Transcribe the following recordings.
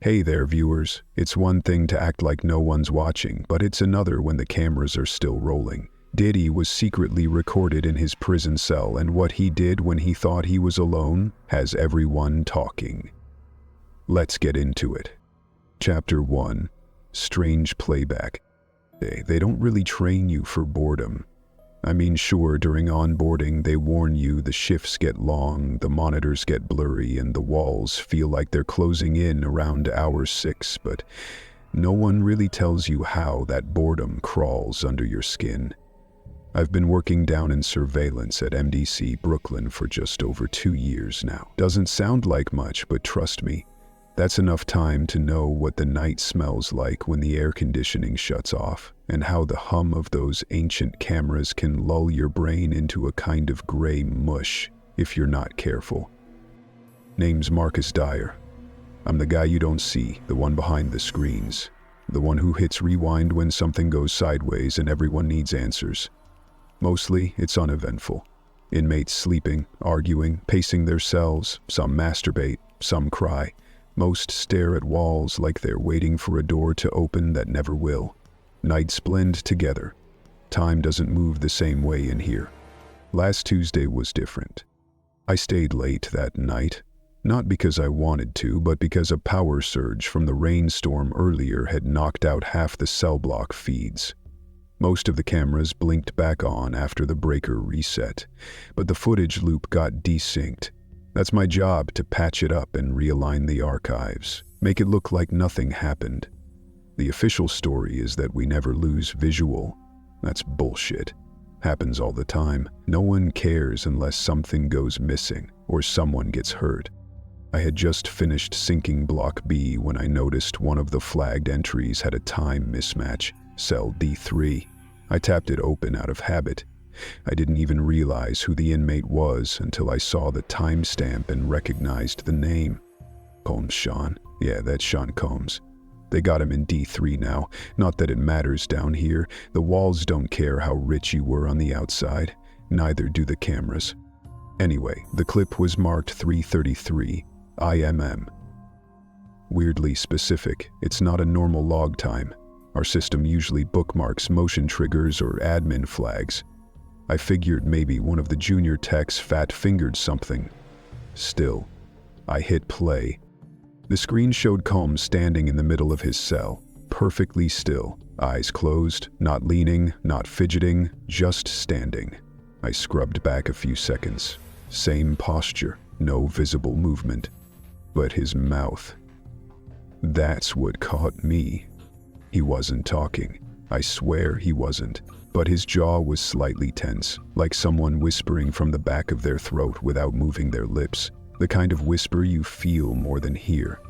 Hey there, viewers. It's one thing to act like no one's watching, but it's another when the cameras are still rolling. Diddy was secretly recorded in his prison cell, and what he did when he thought he was alone has everyone talking. Let's get into it. Chapter 1. Strange Playback. They don't really train you for boredom. I mean, sure, during onboarding, they warn you the shifts get long, the monitors get blurry, and the walls feel like they're closing in around hour 6, but no one really tells you how that boredom crawls under your skin. I've been working down in surveillance at MDC Brooklyn for just over 2 years now. Doesn't sound like much, but trust me, that's enough time to know what the night smells like when the air conditioning shuts off, and how the hum of those ancient cameras can lull your brain into a kind of gray mush if you're not careful. Name's Marcus Dyer. I'm the guy you don't see, the one behind the screens, the one who hits rewind when something goes sideways and everyone needs answers. Mostly, it's uneventful. Inmates sleeping, arguing, pacing their cells, some masturbate, some cry. Most stare at walls like they're waiting for a door to open that never will. Nights blend together. Time doesn't move the same way in here. Last Tuesday was different. I stayed late that night, not because I wanted to, but because a power surge from the rainstorm earlier had knocked out half the cell block feeds. Most of the cameras blinked back on after the breaker reset, but the footage loop got desynced. That's my job, to patch it up and realign the archives, make it look like nothing happened. The official story is that we never lose visual. That's bullshit. Happens all the time. No one cares unless something goes missing or someone gets hurt. I had just finished syncing Block B when I noticed one of the flagged entries had a time mismatch, cell D3. I tapped it open out of habit. I didn't even realize who the inmate was until I saw the timestamp and recognized the name. Combs Sean. Yeah, that's Sean Combs. They got him in D3 now. Not that it matters down here. The walls don't care how rich you were on the outside. Neither do the cameras. Anyway, the clip was marked 3:33 IMM. Weirdly specific. It's not a normal log time. Our system usually bookmarks motion triggers or admin flags. I figured maybe one of the junior techs fat-fingered something. Still, I hit play. The screen showed Combs standing in the middle of his cell, perfectly still, eyes closed, not leaning, not fidgeting, just standing. I scrubbed back a few seconds. Same posture, no visible movement. But his mouth. That's what caught me. He wasn't talking. I swear he wasn't. But his jaw was slightly tense, like someone whispering from the back of their throat without moving their lips. The kind of whisper you feel more than hear.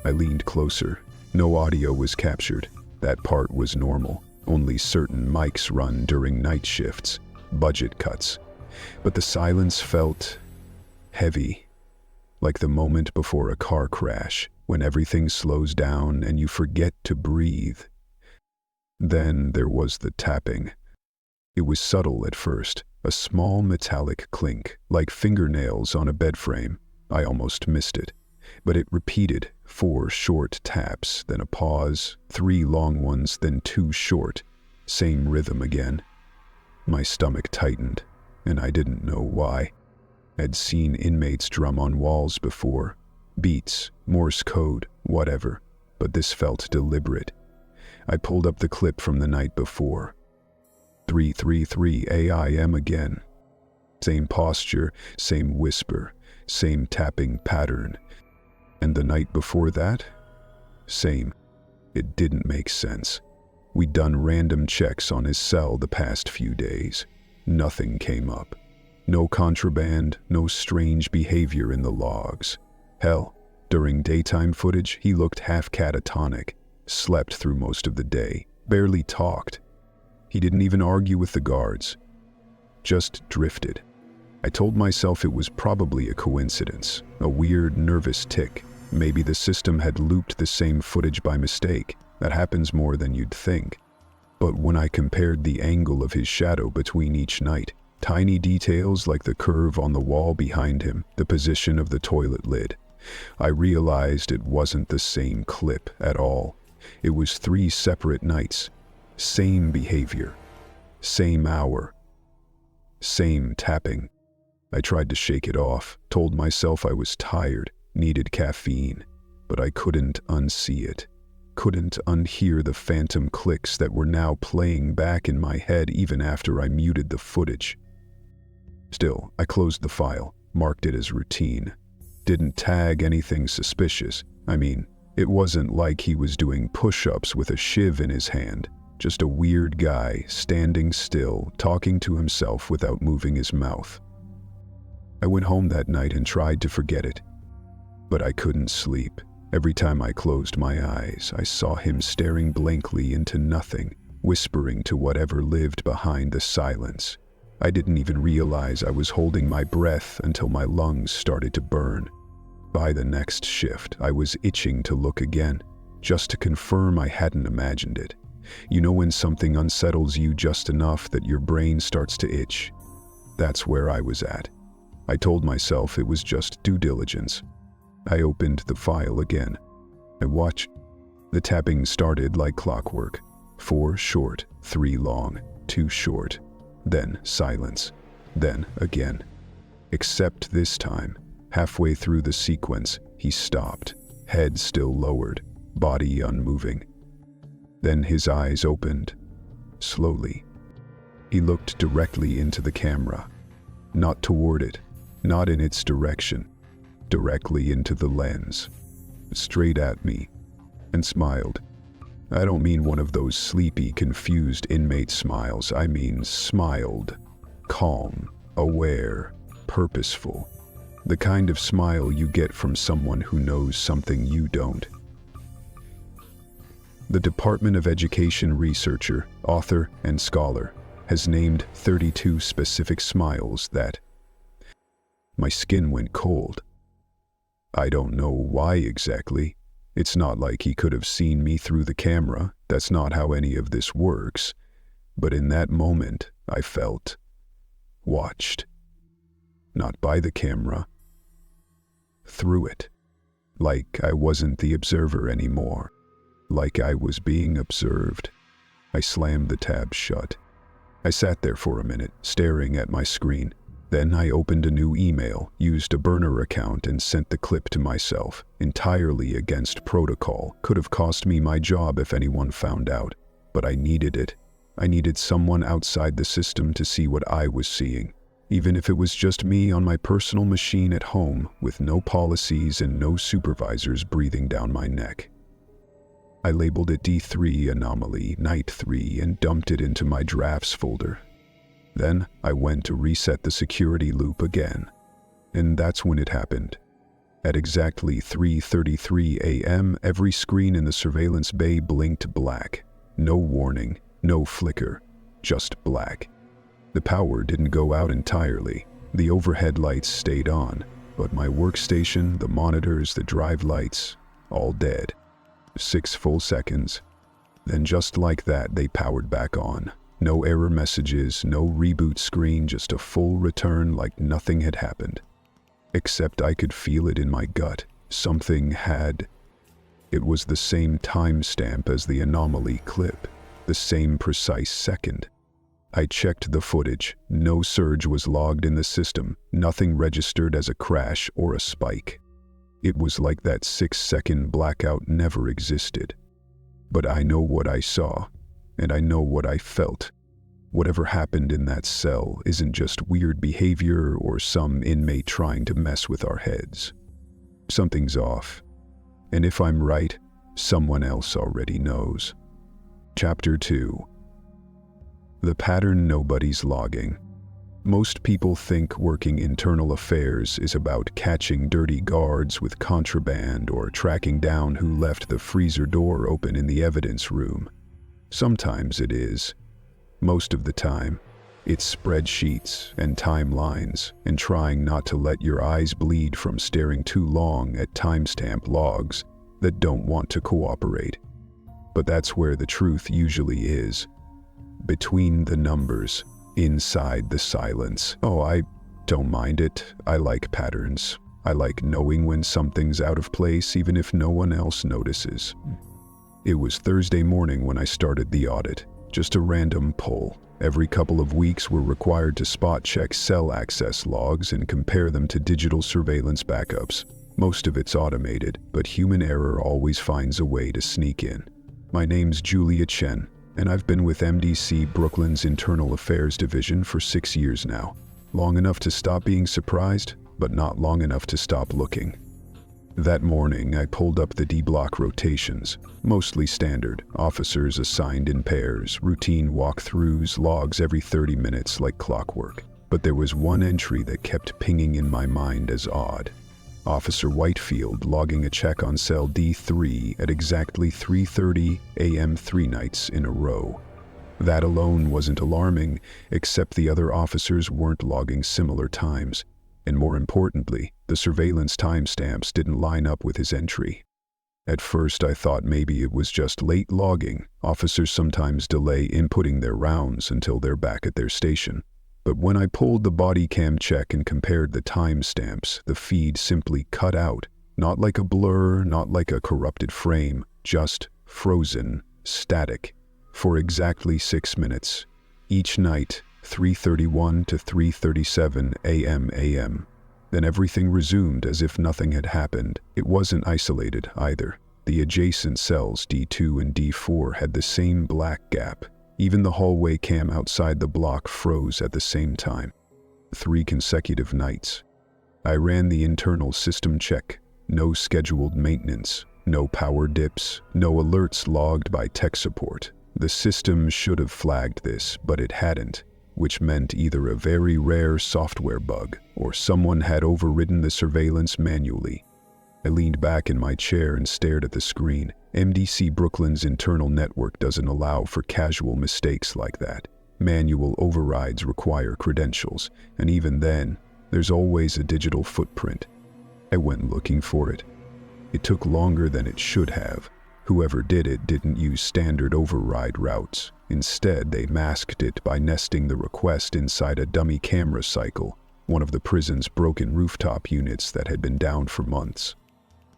I leaned closer. No audio was captured. That part was normal. Only certain mics run during night shifts. Budget cuts. But the silence felt heavy. Like the moment before a car crash, when everything slows down and you forget to breathe. Then there was the tapping. It was subtle at first, a small metallic clink, like fingernails on a bed frame. I almost missed it. But it repeated, 4 short taps, then a pause, 3 long ones, then 2 short. Same rhythm again. My stomach tightened, and I didn't know why. I'd seen inmates drum on walls before. Beats, Morse code, whatever. But this felt deliberate. I pulled up the clip from the night before. 3:33 AIM again. Same posture, same whisper, same tapping pattern. And the night before that? Same. It didn't make sense. We'd done random checks on his cell the past few days. Nothing came up. No contraband, no strange behavior in the logs. Hell, during daytime footage, he looked half catatonic, slept through most of the day, barely talked. He didn't even argue with the guards. Just drifted. I told myself it was probably a coincidence, a weird nervous tic. Maybe the system had looped the same footage by mistake. That happens more than you'd think. But when I compared the angle of his shadow between each night, tiny details like the curve on the wall behind him, the position of the toilet lid, I realized it wasn't the same clip at all. It was 3 separate nights. Same behavior. Same hour. Same tapping. I tried to shake it off, told myself I was tired, needed caffeine, but I couldn't unsee it. Couldn't unhear the phantom clicks that were now playing back in my head even after I muted the footage. Still, I closed the file, marked it as routine. Didn't tag anything suspicious. I mean, it wasn't like he was doing push-ups with a shiv in his hand. Just a weird guy, standing still, talking to himself without moving his mouth. I went home that night and tried to forget it. But I couldn't sleep. Every time I closed my eyes, I saw him staring blankly into nothing, whispering to whatever lived behind the silence. I didn't even realize I was holding my breath until my lungs started to burn. By the next shift, I was itching to look again, just to confirm I hadn't imagined it. You know when something unsettles you just enough that your brain starts to itch? That's where I was at. I told myself it was just due diligence. I opened the file again. I watched. The tapping started like clockwork. 4 short, 3 long, 2 short. Then silence. Then again. Except this time, halfway through the sequence, he stopped, head still lowered, body unmoving. Then his eyes opened, slowly. He looked directly into the camera. Not toward it, not in its direction. Directly into the lens, straight at me, and smiled. I don't mean one of those sleepy, confused inmate smiles. I mean smiled, calm, aware, purposeful. The kind of smile you get from someone who knows something you don't. The Department of Education researcher, author, and scholar has named 32 specific smiles that... My skin went cold. I don't know why exactly. It's not like he could have seen me through the camera. That's not how any of this works. But in that moment, I felt watched. Not by the camera. Through it. Like I wasn't the observer anymore. Like I was being observed. I slammed the tab shut. I sat there for a minute, staring at my screen. Then I opened a new email, used a burner account, and sent the clip to myself, entirely against protocol. Could have cost me my job if anyone found out. But I needed it. I needed someone outside the system to see what I was seeing. Even if it was just me on my personal machine at home, with no policies and no supervisors breathing down my neck. I labeled it D3 Anomaly, Night 3, and dumped it into my drafts folder. Then I went to reset the security loop again. And that's when it happened. At exactly 3:33 a.m., every screen in the surveillance bay blinked black. No warning, no flicker, just black. The power didn't go out entirely. The overhead lights stayed on, but my workstation, the monitors, the drive lights, all dead. 6 full seconds. Then just like that, they powered back on. No error messages, no reboot screen, just a full return like nothing had happened. Except I could feel it in my gut. Something had... It was the same timestamp as the anomaly clip, the same precise second. I checked the footage. No surge was logged in the system, nothing registered as a crash or a spike. It was like that 6-second blackout never existed. But I know what I saw. And I know what I felt. Whatever happened in that cell isn't just weird behavior or some inmate trying to mess with our heads. Something's off. And if I'm right, someone else already knows. Chapter 2. The pattern nobody's logging. Most people think working internal affairs is about catching dirty guards with contraband or tracking down who left the freezer door open in the evidence room. Sometimes it is. Most of the time, it's spreadsheets and timelines and trying not to let your eyes bleed from staring too long at timestamp logs that don't want to cooperate. But that's where the truth usually is. Between the numbers, inside the silence. Oh, I don't mind it. I like patterns. I like knowing when something's out of place even if no one else notices. It was Thursday morning when I started the audit. Just a random pull. Every couple of weeks we're required to spot check cell access logs and compare them to digital surveillance backups. Most of it's automated, but human error always finds a way to sneak in. My name's Julia Chen, and I've been with MDC Brooklyn's Internal Affairs Division for 6 years now. Long enough to stop being surprised, but not long enough to stop looking. That morning, I pulled up the D-block rotations, mostly standard, officers assigned in pairs, routine walkthroughs, logs every 30 minutes like clockwork. But there was one entry that kept pinging in my mind as odd. Officer Whitefield logging a check on cell D3 at exactly 3:30 a.m. 3 nights in a row. That alone wasn't alarming, except the other officers weren't logging similar times. And more importantly, the surveillance timestamps didn't line up with his entry. At first I thought maybe it was just late logging. Officers sometimes delay inputting their rounds until they're back at their station. But when I pulled the body cam check and compared the timestamps, the feed simply cut out. Not like a blur, not like a corrupted frame, just frozen, static, for exactly 6 minutes. Each night, 3:31 to 3:37 a.m. Then everything resumed as if nothing had happened. It wasn't isolated either. The adjacent cells, D2 and D4, had the same black gap. Even the hallway cam outside the block froze at the same time. 3 consecutive nights. I ran the internal system check. No scheduled maintenance. No power dips. No alerts logged by tech support. The system should have flagged this, but it hadn't, which meant either a very rare software bug or someone had overridden the surveillance manually. I leaned back in my chair and stared at the screen. MDC Brooklyn's internal network doesn't allow for casual mistakes like that. Manual overrides require credentials, and even then, there's always a digital footprint. I went looking for it. It took longer than it should have. Whoever did it didn't use standard override routes. Instead, they masked it by nesting the request inside a dummy camera cycle, one of the prison's broken rooftop units that had been down for months.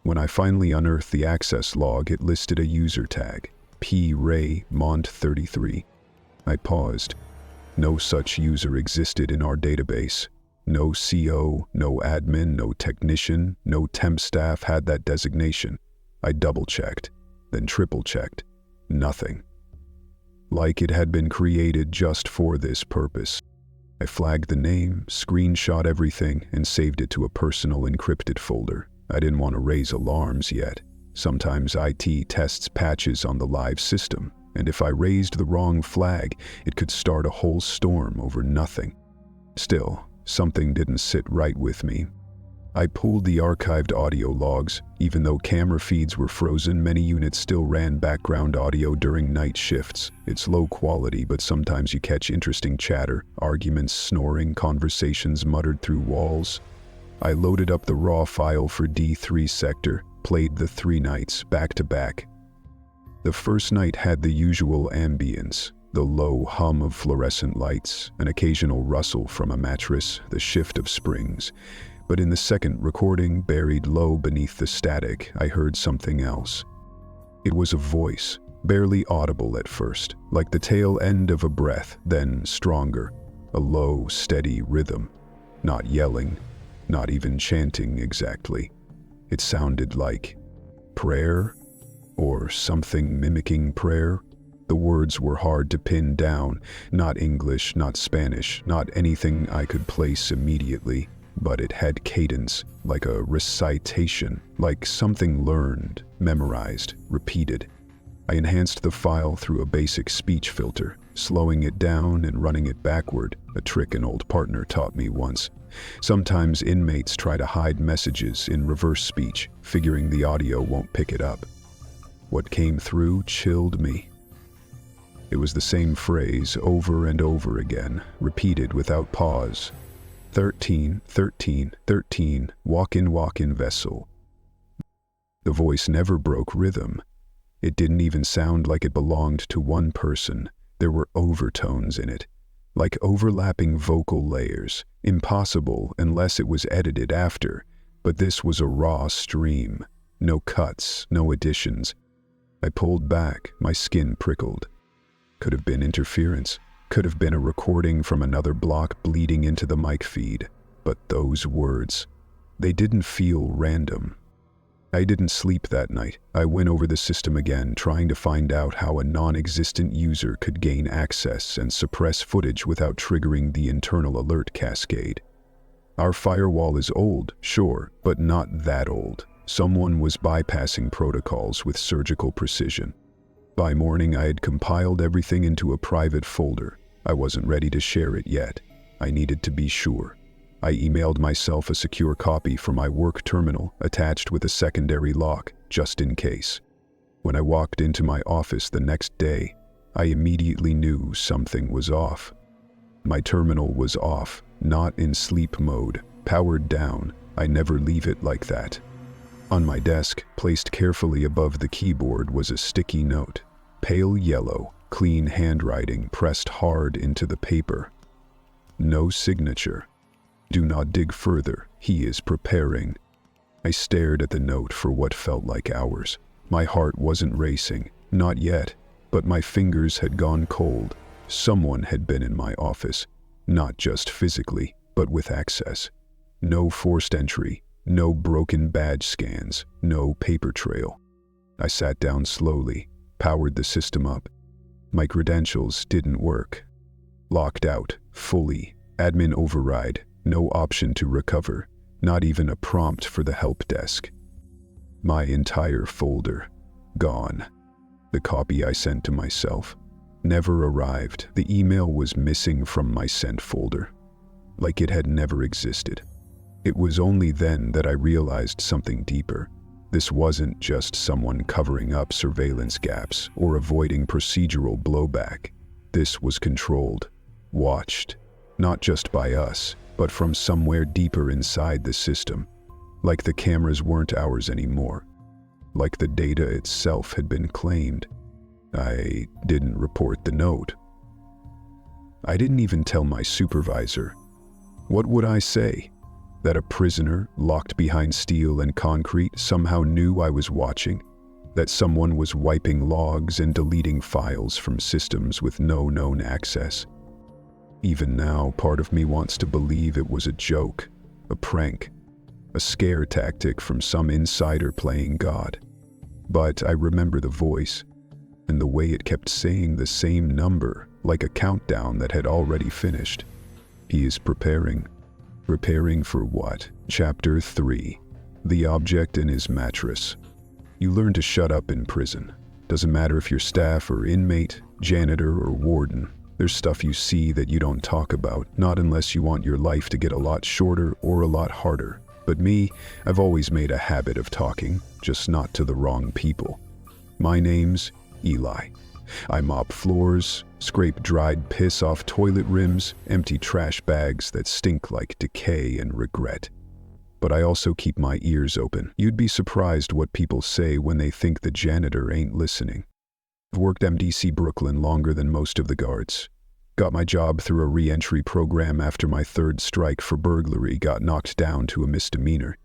When I finally unearthed the access log, it listed a user tag, P-Ray-Mont33. I paused. No such user existed in our database. No CO, no admin, no technician, no temp staff had that designation. I double-checked, then triple-checked. Nothing. Like it had been created just for this purpose. I flagged the name, screenshot everything, and saved it to a personal encrypted folder. I didn't want to raise alarms yet. Sometimes IT tests patches on the live system, and if I raised the wrong flag, it could start a whole storm over nothing. Still, something didn't sit right with me. I pulled the archived audio logs. Even though camera feeds were frozen, many units still ran background audio during night shifts. It's low quality, but sometimes you catch interesting chatter, arguments, snoring, conversations muttered through walls. I loaded up the raw file for D3 sector, played the 3 nights back to back. The first night had the usual ambience, the low hum of fluorescent lights, an occasional rustle from a mattress, the shift of springs. But in the second recording, buried low beneath the static, I heard something else. It was a voice, barely audible at first, like the tail end of a breath, then stronger, a low, steady rhythm. Not yelling, not even chanting exactly. It sounded like prayer, or something mimicking prayer. The words were hard to pin down, not English, not Spanish, not anything I could place immediately. But it had cadence, like a recitation, like something learned, memorized, repeated. I enhanced the file through a basic speech filter, slowing it down and running it backward, a trick an old partner taught me once. Sometimes inmates try to hide messages in reverse speech, figuring the audio won't pick it up. What came through chilled me. It was the same phrase over and over again, repeated without pause. 13, 13, 13, walk in vessel. The voice never broke rhythm. It didn't even sound like it belonged to one person. There were overtones in it, like overlapping vocal layers, impossible unless it was edited after. But this was a raw stream. No cuts, no additions. I pulled back, my skin prickled. Could have been interference. Could have been a recording from another block bleeding into the mic feed. But those words, they didn't feel random. I didn't sleep that night. I went over the system again, trying to find out how a non-existent user could gain access and suppress footage without triggering the internal alert cascade. Our firewall is old, sure, but not that old. Someone was bypassing protocols with surgical precision. By morning, I had compiled everything into a private folder. I wasn't ready to share it yet. I needed to be sure. I emailed myself a secure copy for my work terminal attached with a secondary lock, just in case. When I walked into my office the next day, I immediately knew something was off. My terminal was off, not in sleep mode, powered down. I never leave it like that. On my desk, placed carefully above the keyboard, was a sticky note. Pale yellow, clean handwriting pressed hard into the paper. No signature. Do not dig further. He is preparing. I stared at the note for what felt like hours. My heart wasn't racing, not yet, but my fingers had gone cold. Someone had been in my office, not just physically, but with access. No forced entry, no broken badge scans, no paper trail. I sat down slowly, powered the system up. My credentials didn't work. Locked out, fully, admin override, no option to recover, not even a prompt for the help desk. My entire folder, gone. The copy I sent to myself never arrived. The email was missing from my sent folder, like it had never existed. It was only then that I realized something deeper. This wasn't just someone covering up surveillance gaps or avoiding procedural blowback. This was controlled, watched, not just by us, but from somewhere deeper inside the system. Like the cameras weren't ours anymore. Like the data itself had been claimed. I didn't report the note. I didn't even tell my supervisor. What would I say? That a prisoner, locked behind steel and concrete, somehow knew I was watching? That someone was wiping logs and deleting files from systems with no known access? Even now, part of me wants to believe it was a joke, a prank, a scare tactic from some insider playing God. But I remember the voice, and the way it kept saying the same number, like a countdown that had already finished. He is preparing. Preparing for what? Chapter 3. The object in his mattress. You learn to shut up in prison. Doesn't matter if you're staff or inmate, janitor or warden. There's stuff you see that you don't talk about, not unless you want your life to get a lot shorter or a lot harder. But me, I've always made a habit of talking, just not to the wrong people. My name's Eli. I mop floors, scrape dried piss off toilet rims, empty trash bags that stink like decay and regret. But I also keep my ears open. You'd be surprised what people say when they think the janitor ain't listening. I've worked MDC Brooklyn longer than most of the guards. Got my job through a re-entry program after my third strike for burglary got knocked down to a misdemeanor.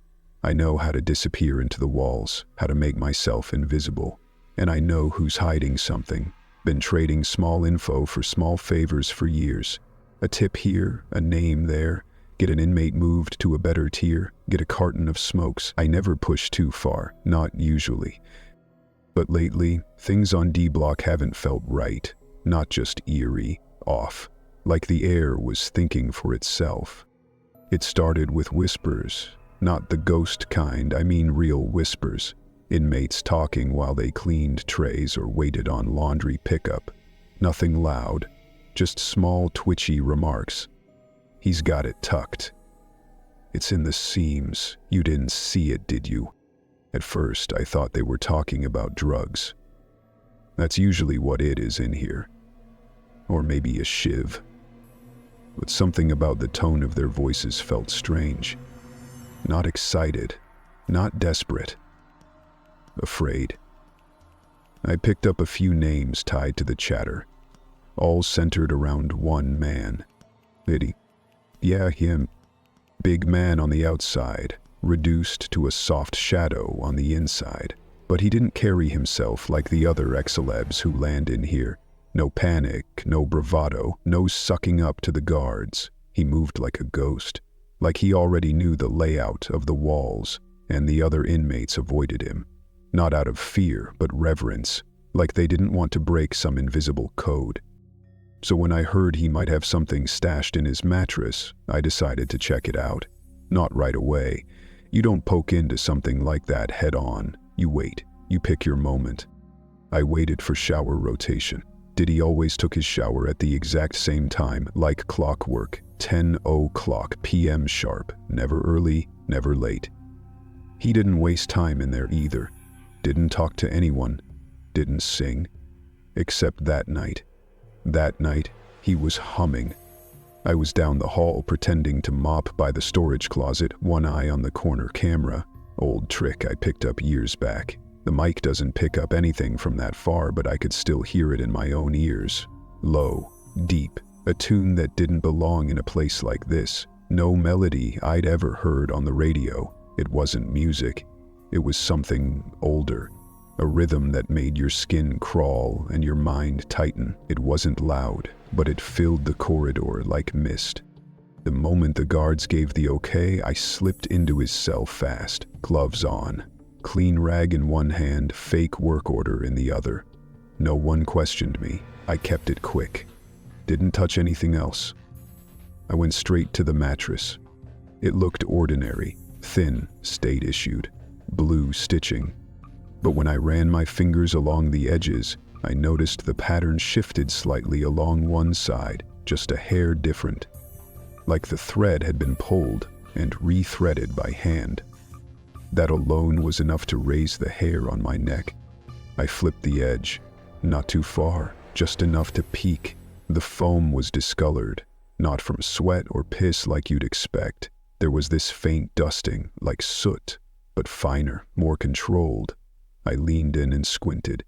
I know how to disappear into the walls, how to make myself invisible. And I know who's hiding something. Been trading small info for small favors for years. A tip here, a name there, get an inmate moved to a better tier, get a carton of smokes. I never push too far, not usually. But lately, things on D-Block haven't felt right. Not just eerie, off. Like the air was thinking for itself. It started with whispers. Not the ghost kind, I mean real whispers. Inmates talking while they cleaned trays or waited on laundry pickup. Nothing loud, just small twitchy remarks. He's got it tucked. It's in the seams. You didn't see it, did you? At first, I thought they were talking about drugs. That's usually what it is in here. Or maybe a shiv. But something about the tone of their voices felt strange. Not excited, not desperate. Afraid. I picked up a few names tied to the chatter, all centered around one man. Diddy. Yeah, him. Big man on the outside, reduced to a soft shadow on the inside. But he didn't carry himself like the other ex-celebs who land in here. No panic, no bravado, no sucking up to the guards. He moved like a ghost, like he already knew the layout of the walls, and the other inmates avoided him. Not out of fear, but reverence, like they didn't want to break some invisible code. So when I heard he might have something stashed in his mattress, I decided to check it out. Not right away. You don't poke into something like that head on. You wait. You pick your moment. I waited for shower rotation. Diddy always took his shower at the exact same time, like clockwork, 10:00 p.m. sharp, never early, never late. He didn't waste time in there either. Didn't talk to anyone. Didn't sing. Except that night. That night, he was humming. I was down the hall pretending to mop by the storage closet, one eye on the corner camera. Old trick I picked up years back. The mic doesn't pick up anything from that far, but I could still hear it in my own ears. Low, deep, a tune that didn't belong in a place like this. No melody I'd ever heard on the radio. It wasn't music. It was something older. A rhythm that made your skin crawl and your mind tighten. It wasn't loud, but it filled the corridor like mist. The moment the guards gave the okay, I slipped into his cell fast, gloves on. Clean rag in one hand, fake work order in the other. No one questioned me. I kept it quick. Didn't touch anything else. I went straight to the mattress. It looked ordinary, thin, state-issued, blue stitching. But when I ran my fingers along the edges, I noticed the pattern shifted slightly along one side, just a hair different. Like the thread had been pulled and re-threaded by hand. That alone was enough to raise the hair on my neck. I flipped the edge. Not too far, just enough to peek. The foam was discolored, not from sweat or piss like you'd expect. There was this faint dusting, like soot, but finer, more controlled. I leaned in and squinted.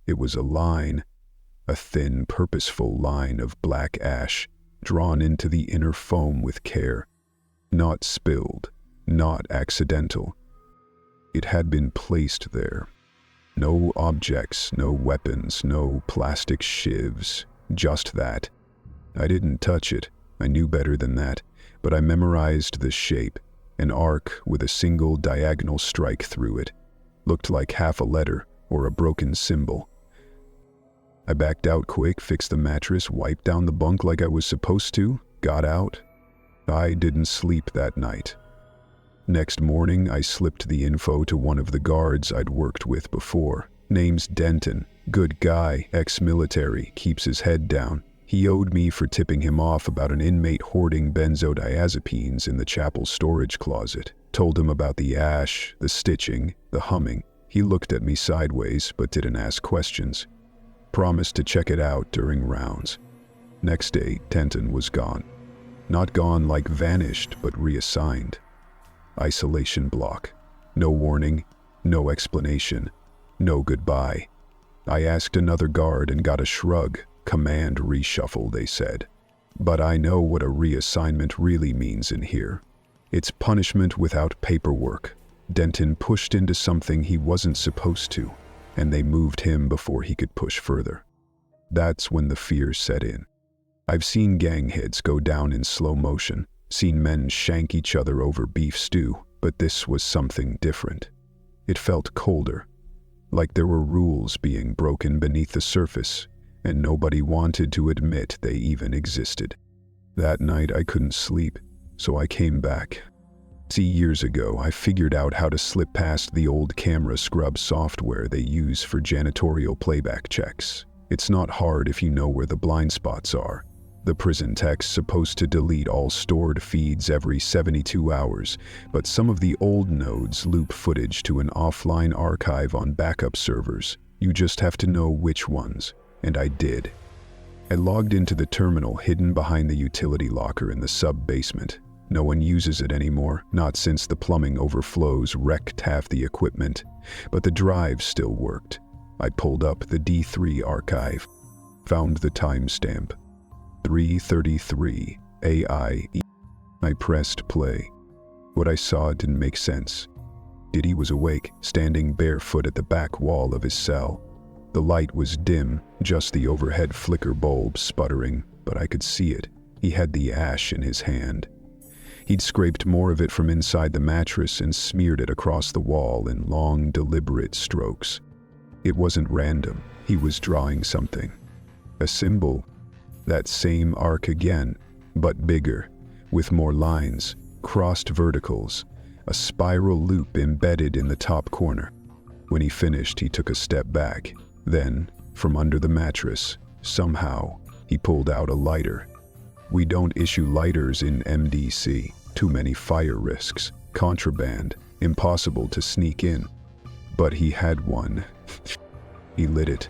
It was a line, a thin, purposeful line of black ash, drawn into the inner foam with care. Not spilled, not accidental. It had been placed there. No objects, no weapons, no plastic shivs, just that. I didn't touch it. I knew better than that, but I memorized the shape, an arc with a single diagonal strike through it. Looked like half a letter or a broken symbol. I backed out quick, fixed the mattress, wiped down the bunk like I was supposed to, got out. I didn't sleep that night. Next morning, I slipped the info to one of the guards I'd worked with before. Name's Denton. Good guy, ex-military, keeps his head down. He owed me for tipping him off about an inmate hoarding benzodiazepines in the chapel storage closet. Told him about the ash, the stitching, the humming. He looked at me sideways, but didn't ask questions. Promised to check it out during rounds. Next day, Denton was gone. Not gone like vanished, but reassigned. Isolation block. No warning, no explanation, no goodbye. I asked another guard and got a shrug. Command reshuffle, they said. But I know what a reassignment really means in here. It's punishment without paperwork. Denton pushed into something he wasn't supposed to, and they moved him before he could push further. That's when the fear set in. I've seen gang hits go down in slow motion, seen men shank each other over beef stew, but this was something different. It felt colder, like there were rules being broken beneath the surface, and nobody wanted to admit they even existed. That night I couldn't sleep, so I came back. See, years ago I figured out how to slip past the old camera scrub software they use for janitorial playback checks. It's not hard if you know where the blind spots are. The prison tech's supposed to delete all stored feeds every 72 hours, but some of the old nodes loop footage to an offline archive on backup servers. You just have to know which ones, and I did. I logged into the terminal hidden behind the utility locker in the sub-basement. No one uses it anymore, not since the plumbing overflows wrecked half the equipment, but the drive still worked. I pulled up the D3 archive, found the timestamp. 3:33 AIE. I pressed play. What I saw didn't make sense. Diddy was awake, standing barefoot at the back wall of his cell. The light was dim, just the overhead flicker bulb sputtering, but I could see it. He had the ash in his hand. He'd scraped more of it from inside the mattress and smeared it across the wall in long, deliberate strokes. It wasn't random. He was drawing something. A symbol. That same arc again, but bigger, with more lines, crossed verticals, a spiral loop embedded in the top corner. When he finished, he took a step back. Then, from under the mattress, somehow, he pulled out a lighter. We don't issue lighters in MDC. Too many fire risks, contraband, impossible to sneak in. But he had one. He lit it.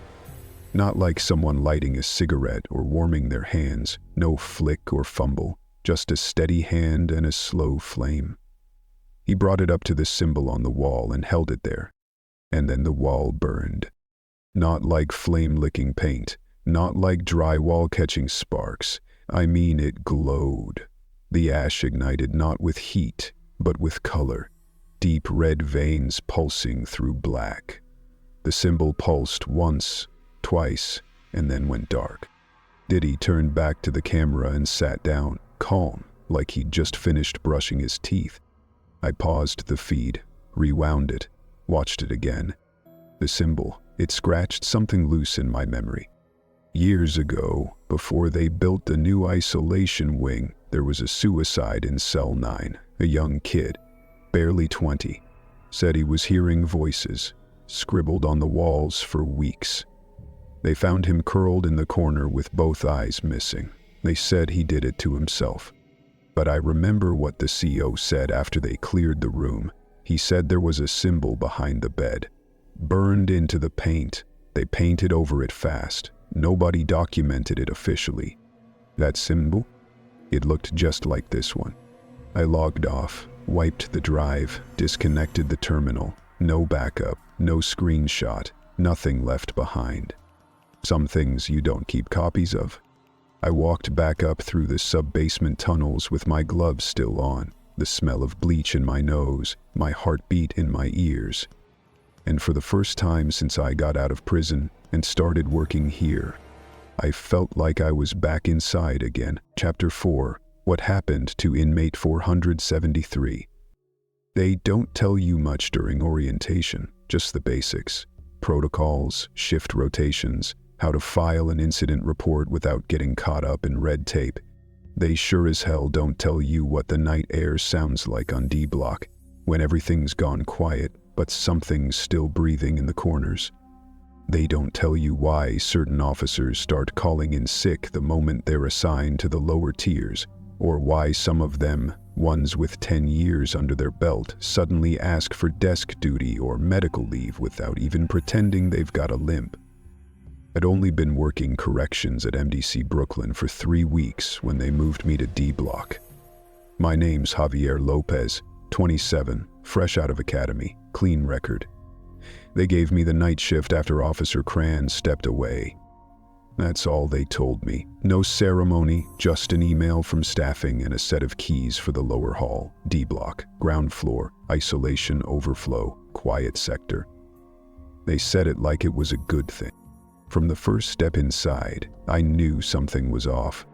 Not like someone lighting a cigarette or warming their hands. No flick or fumble, just a steady hand and a slow flame. He brought it up to the symbol on the wall and held it there. And then the wall burned. Not like flame-licking paint, not like drywall catching sparks. I mean, it glowed. The ash ignited not with heat, but with color. Deep red veins pulsing through black. The symbol pulsed once, twice, and then went dark. Diddy turned back to the camera and sat down, calm, like he'd just finished brushing his teeth. I paused the feed, rewound it, watched it again. The symbol, it scratched something loose in my memory. Years ago, before they built the new isolation wing, there was a suicide in Cell 9. A young kid, barely 20, said he was hearing voices, scribbled on the walls for weeks. They found him curled in the corner with both eyes missing. They said he did it to himself. But I remember what the CO said after they cleared the room. He said there was a symbol behind the bed. Burned into the paint. They painted over it fast. Nobody documented it officially. That symbol? It looked just like this one. I logged off, wiped the drive, disconnected the terminal. No backup, no screenshot, nothing left behind. Some things you don't keep copies of. I walked back up through the sub-basement tunnels with my gloves still on, the smell of bleach in my nose, my heartbeat in my ears. And for the first time since I got out of prison and started working here, I felt like I was back inside again. Chapter 4. What happened to inmate 473? They don't tell you much during orientation, just the basics. Protocols, shift rotations, how to file an incident report without getting caught up in red tape. They sure as hell don't tell you what the night air sounds like on D block, when everything's gone quiet, but something's still breathing in the corners. They don't tell you why certain officers start calling in sick the moment they're assigned to the lower tiers, or why some of them, ones with 10 years under their belt, suddenly ask for desk duty or medical leave without even pretending they've got a limp. I'd only been working corrections at MDC Brooklyn for 3 weeks when they moved me to D block. My name's Javier Lopez, 27, fresh out of academy, clean record. They gave me the night shift after Officer Cran stepped away. That's all they told me. No ceremony, just an email from staffing and a set of keys for the lower hall, D block, ground floor, isolation overflow, quiet sector. They said it like it was a good thing. From the first step inside, I knew something was off.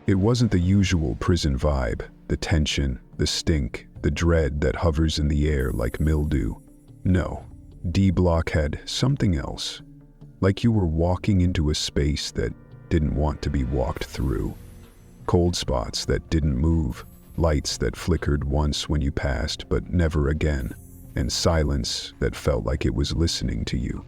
It wasn't the usual prison vibe, the tension, the stink, the dread that hovers in the air like mildew. No, D block had something else. Like you were walking into a space that didn't want to be walked through. Cold spots that didn't move, lights that flickered once when you passed but never again, and silence that felt like it was listening to you.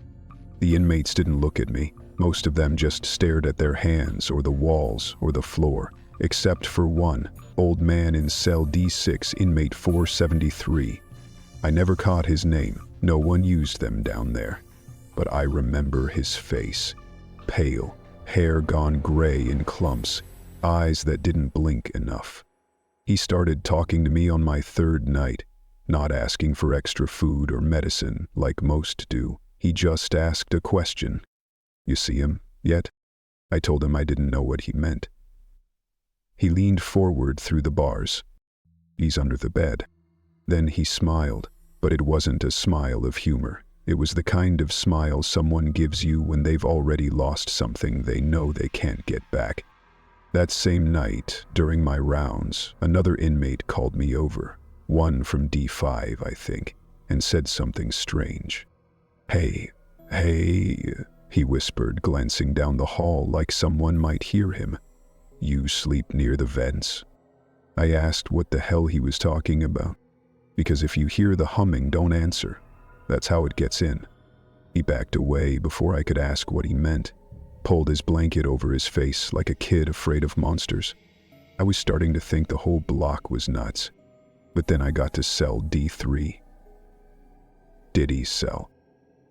The inmates didn't look at me. Most of them just stared at their hands or the walls or the floor, except for one, old man in cell D6, inmate 473. I never caught his name. No one used them down there. But I remember his face. Pale, hair gone gray in clumps, eyes that didn't blink enough. He started talking to me on my 3rd night, not asking for extra food or medicine like most do. He just asked a question. You see him yet? I told him I didn't know what he meant. He leaned forward through the bars. He's under the bed. Then he smiled, but it wasn't a smile of humor. It was the kind of smile someone gives you when they've already lost something they know they can't get back. That same night, during my rounds, another inmate called me over, one from D5, I think, and said something strange. Hey, he whispered, glancing down the hall like someone might hear him. You sleep near the vents? I asked what the hell he was talking about. Because if you hear the humming, don't answer. That's how it gets in. He backed away before I could ask what he meant, pulled his blanket over his face like a kid afraid of monsters. I was starting to think the whole block was nuts. But then I got to cell D3. Diddy's cell.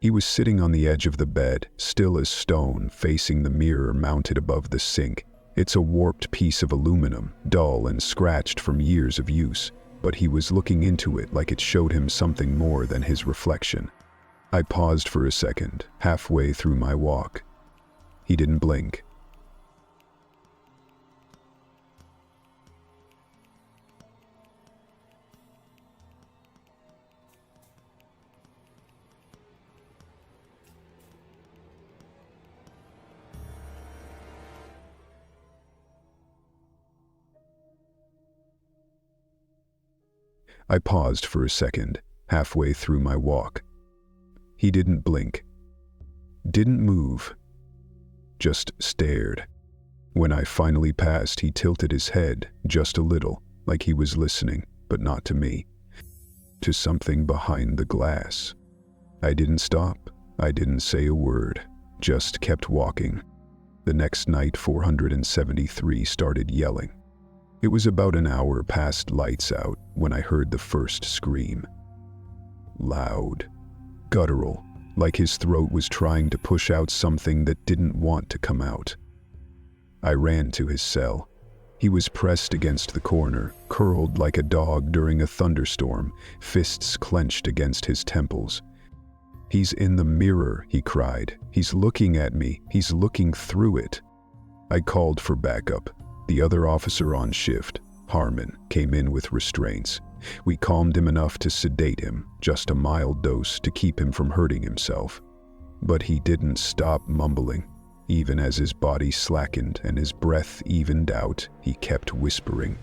He was sitting on the edge of the bed, still as stone, facing the mirror mounted above the sink. It's a warped piece of aluminum, dull and scratched from years of use, but he was looking into it like it showed him something more than his reflection. I paused for a second, halfway through my walk. He didn't blink. I paused for a second, halfway through my walk. He didn't blink. Didn't move. Just stared. When I finally passed, he tilted his head, just a little, like he was listening, but not to me. To something behind the glass. I didn't stop. I didn't say a word. Just kept walking. The next night, 473 started yelling. It was about an hour past lights out when I heard the first scream. Loud, guttural, like his throat was trying to push out something that didn't want to come out. I ran to his cell. He was pressed against the corner, curled like a dog during a thunderstorm, fists clenched against his temples. He's in the mirror, he cried. He's looking at me. He's looking through it. I called for backup. The other officer on shift, Harmon, came in with restraints. We calmed him enough to sedate him, just a mild dose to keep him from hurting himself. But he didn't stop mumbling. Even as his body slackened and his breath evened out, he kept whispering.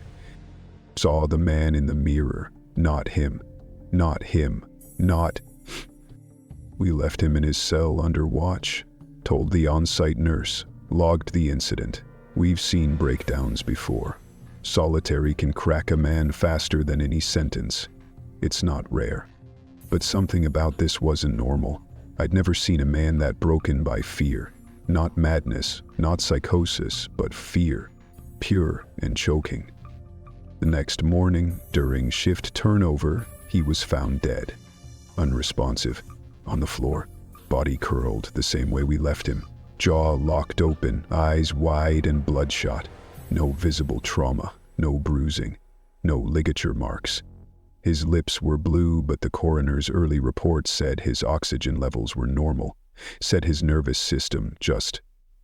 Saw the man in the mirror. Not him. Not him. Not... We left him in his cell under watch, told the on-site nurse, logged the incident. We've seen breakdowns before. Solitary can crack a man faster than any sentence. It's not rare. But something about this wasn't normal. I'd never seen a man that broken by fear. Not madness, not psychosis, but fear. Pure and choking. The next morning, during shift turnover, he was found dead. Unresponsive. On the floor. Body curled the same way we left him. Jaw locked open, eyes wide and bloodshot. No visible trauma, no bruising, no ligature marks. His lips were blue, but the coroner's early report said his oxygen levels were normal, said his nervous system just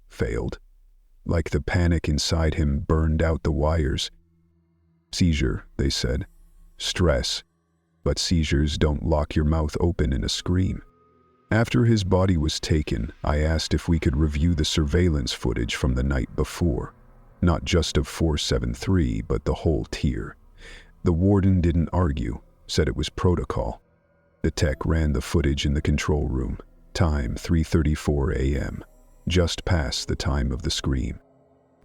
failed. Like the panic inside him burned out the wires. Seizure, they said. Stress. But seizures don't lock your mouth open in a scream. After his body was taken, I asked if we could review the surveillance footage from the night before. Not just of 473, but the whole tier. The warden didn't argue, said it was protocol. The tech ran the footage in the control room. Time 3:34 a.m., just past the time of the scream.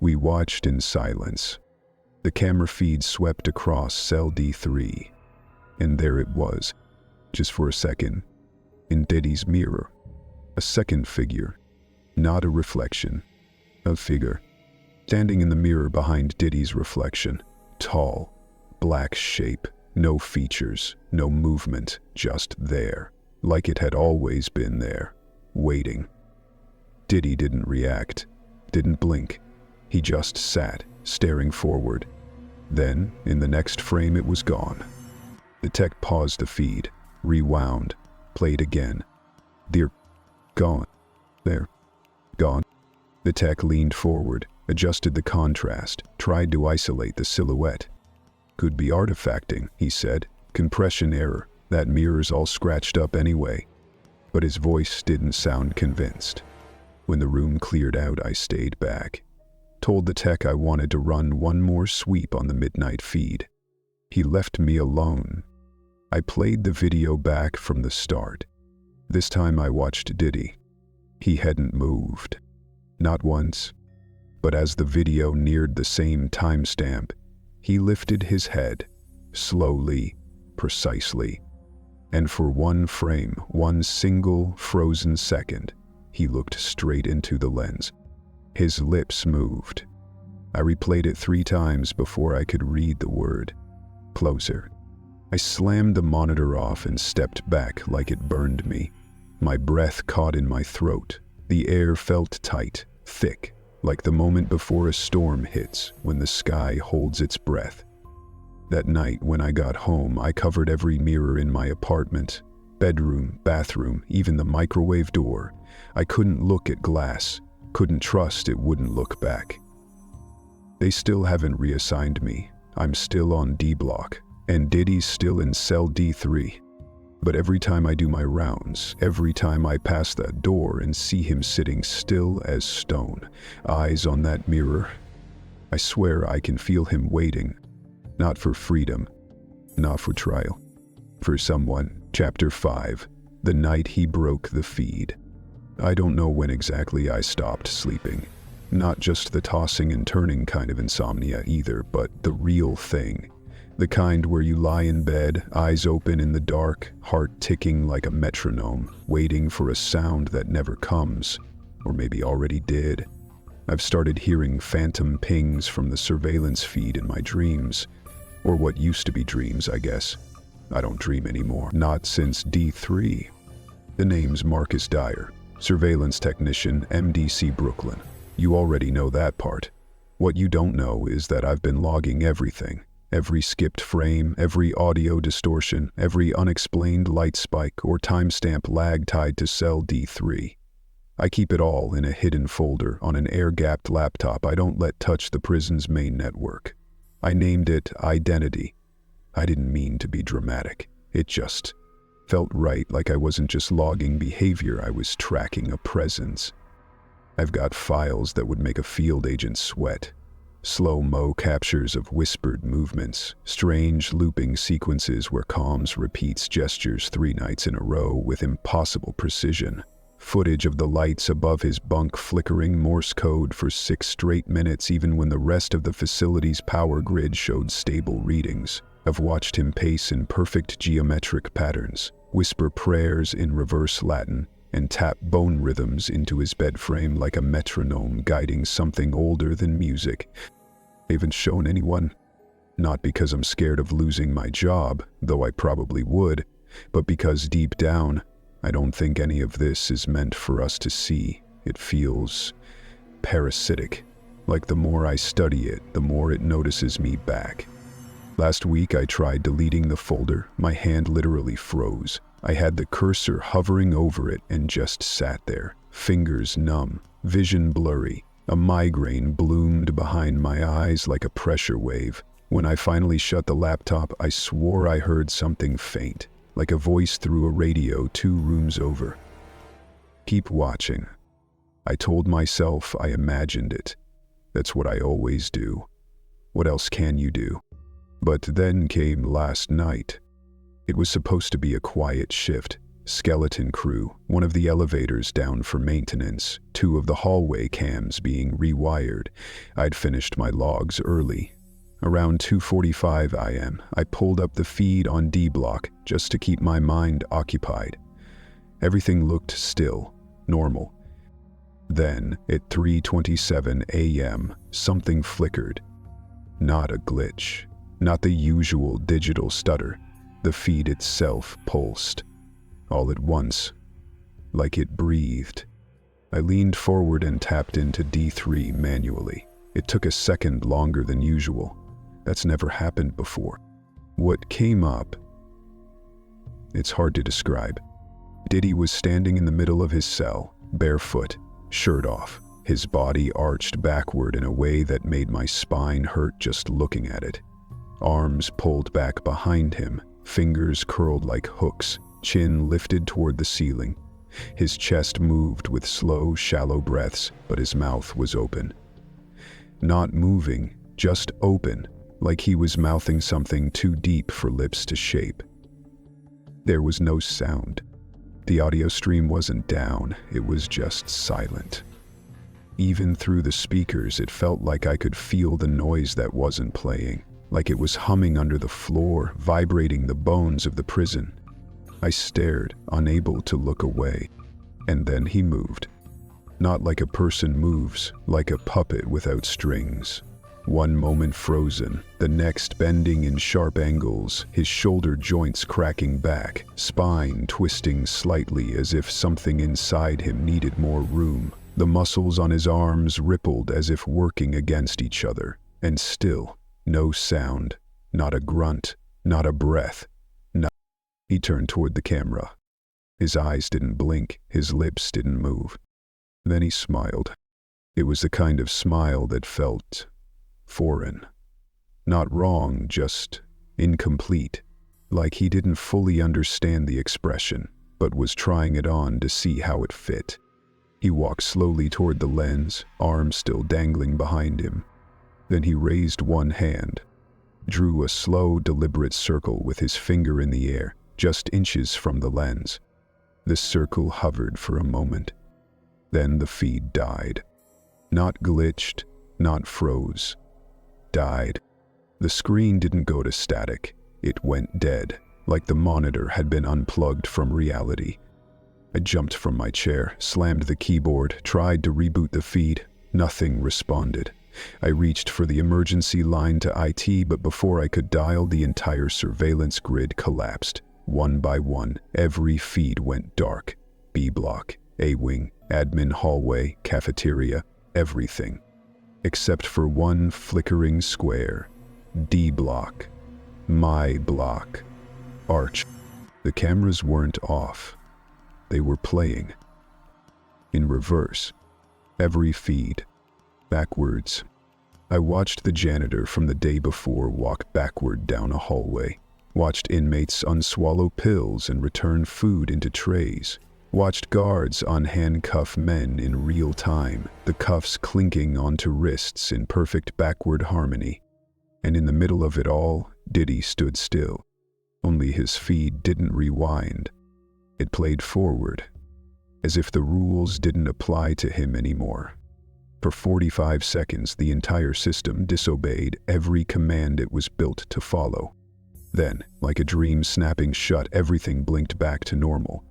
We watched in silence. The camera feed swept across cell D3. And there it was, just for a second, in Diddy's mirror. A second figure, not a reflection, a figure, standing in the mirror behind Diddy's reflection. Tall, black shape, no features, no movement, just there, like it had always been there, waiting. Diddy didn't react, didn't blink. He just sat, staring forward. Then, in the next frame, it was gone. The tech paused the feed, rewound, played again. They're gone. They're gone. The tech leaned forward, adjusted the contrast, tried to isolate the silhouette. Could be artifacting, he said. Compression error. That mirror's all scratched up anyway. But his voice didn't sound convinced. When the room cleared out, I stayed back. Told the tech I wanted to run one more sweep on the midnight feed. He left me alone. I played the video back from the start. This time I watched Diddy. He hadn't moved. Not once. But as the video neared the same timestamp, he lifted his head, slowly, precisely. And for one frame, one single frozen second, he looked straight into the lens. His lips moved. I replayed it 3 times before I could read the word. Closer. I slammed the monitor off and stepped back like it burned me. My breath caught in my throat. The air felt tight, thick, like the moment before a storm hits when the sky holds its breath. That night when I got home, I covered every mirror in my apartment, bedroom, bathroom, even the microwave door. I couldn't look at glass, couldn't trust it wouldn't look back. They still haven't reassigned me. I'm still on D block, and Diddy's still in cell D3. But every time I do my rounds, every time I pass that door and see him sitting still as stone, eyes on that mirror, I swear I can feel him waiting. Not for freedom, not for trial. For someone. Chapter 5. The night he broke the feed. I don't know when exactly I stopped sleeping. Not just the tossing and turning kind of insomnia either, but the real thing. The kind where you lie in bed, eyes open in the dark, heart ticking like a metronome, waiting for a sound that never comes, or maybe already did. I've started hearing phantom pings from the surveillance feed in my dreams. Or what used to be dreams, I guess. I don't dream anymore. Not since D3. The name's Marcus Dyer, surveillance technician, MDC Brooklyn. You already know that part. What you don't know is that I've been logging everything. Every skipped frame, every audio distortion, every unexplained light spike or timestamp lag tied to cell D3. I keep it all in a hidden folder on an air-gapped laptop I don't let touch the prison's main network. I named it Identity. I didn't mean to be dramatic. It just felt right, like I wasn't just logging behavior, I was tracking a presence. I've got files that would make a field agent sweat. Slow-mo captures of whispered movements, strange looping sequences where comms repeats gestures 3 nights in a row with impossible precision. Footage of the lights above his bunk flickering Morse code for 6 straight minutes even when the rest of the facility's power grid showed stable readings. I've watched him pace in perfect geometric patterns, whisper prayers in reverse Latin, and tap bone rhythms into his bed frame like a metronome guiding something older than music. I haven't shown anyone. Not because I'm scared of losing my job, though I probably would, but because deep down, I don't think any of this is meant for us to see. It feels parasitic. Like the more I study it, the more it notices me back. Last week I tried deleting the folder. My hand literally froze. I had the cursor hovering over it and just sat there, fingers numb, vision blurry. A migraine bloomed behind my eyes like a pressure wave. When I finally shut the laptop, I swore I heard something faint, like a voice through a radio 2 rooms over. Keep watching. I told myself I imagined it. That's what I always do. What else can you do? But then came last night. It was supposed to be a quiet shift. Skeleton crew, one of the elevators down for maintenance, 2 of the hallway cams being rewired. I'd finished my logs early. Around 2:45 AM, I pulled up the feed on D block just to keep my mind occupied. Everything looked still, normal. Then, at 3:27 AM, something flickered. Not a glitch, not the usual digital stutter. The feed itself pulsed. All at once, like it breathed. I leaned forward and tapped into D3 manually. It took a second longer than usual. That's never happened before. What came up? It's hard to describe. Diddy was standing in the middle of his cell, barefoot, shirt off, his body arched backward in a way that made my spine hurt just looking at it. Arms pulled back behind him, fingers curled like hooks, chin lifted toward the ceiling. His chest moved with slow, shallow breaths, but his mouth was open. Not moving, just open, like he was mouthing something too deep for lips to shape. There was no sound. The audio stream wasn't down, it was just silent. Even through the speakers, it felt like I could feel the noise that wasn't playing, like it was humming under the floor, vibrating the bones of the prison. I stared, unable to look away. And then he moved. Not like a person moves, like a puppet without strings. One moment frozen, the next bending in sharp angles, his shoulder joints cracking back, spine twisting slightly as if something inside him needed more room. The muscles on his arms rippled as if working against each other. And still, no sound, not a grunt, not a breath. No. He turned toward the camera. His eyes didn't blink, his lips didn't move. Then he smiled. It was the kind of smile that felt foreign. Not wrong, just incomplete. Like he didn't fully understand the expression, but was trying it on to see how it fit. He walked slowly toward the lens, arms still dangling behind him. Then he raised one hand, drew a slow, deliberate circle with his finger in the air, just inches from the lens. The circle hovered for a moment. Then the feed died. Not glitched, not froze. Died. The screen didn't go to static. It went dead, like the monitor had been unplugged from reality. I jumped from my chair, slammed the keyboard, tried to reboot the feed. Nothing responded. I reached for the emergency line to IT, but before I could dial, the entire surveillance grid collapsed. One by one, every feed went dark. B block, A wing, admin hallway, cafeteria, everything. Except for one flickering square. D block. My block. Arch. The cameras weren't off. They were playing. In reverse. Every feed. Backwards. I watched the janitor from the day before walk backward down a hallway. Watched inmates unswallow pills and return food into trays. Watched guards unhandcuff men in real time, the cuffs clinking onto wrists in perfect backward harmony. And in the middle of it all, Diddy stood still. Only his feed didn't rewind. It played forward, as if the rules didn't apply to him anymore. For 45 seconds, the entire system disobeyed every command it was built to follow. Then, like a dream snapping shut, everything blinked back to normal.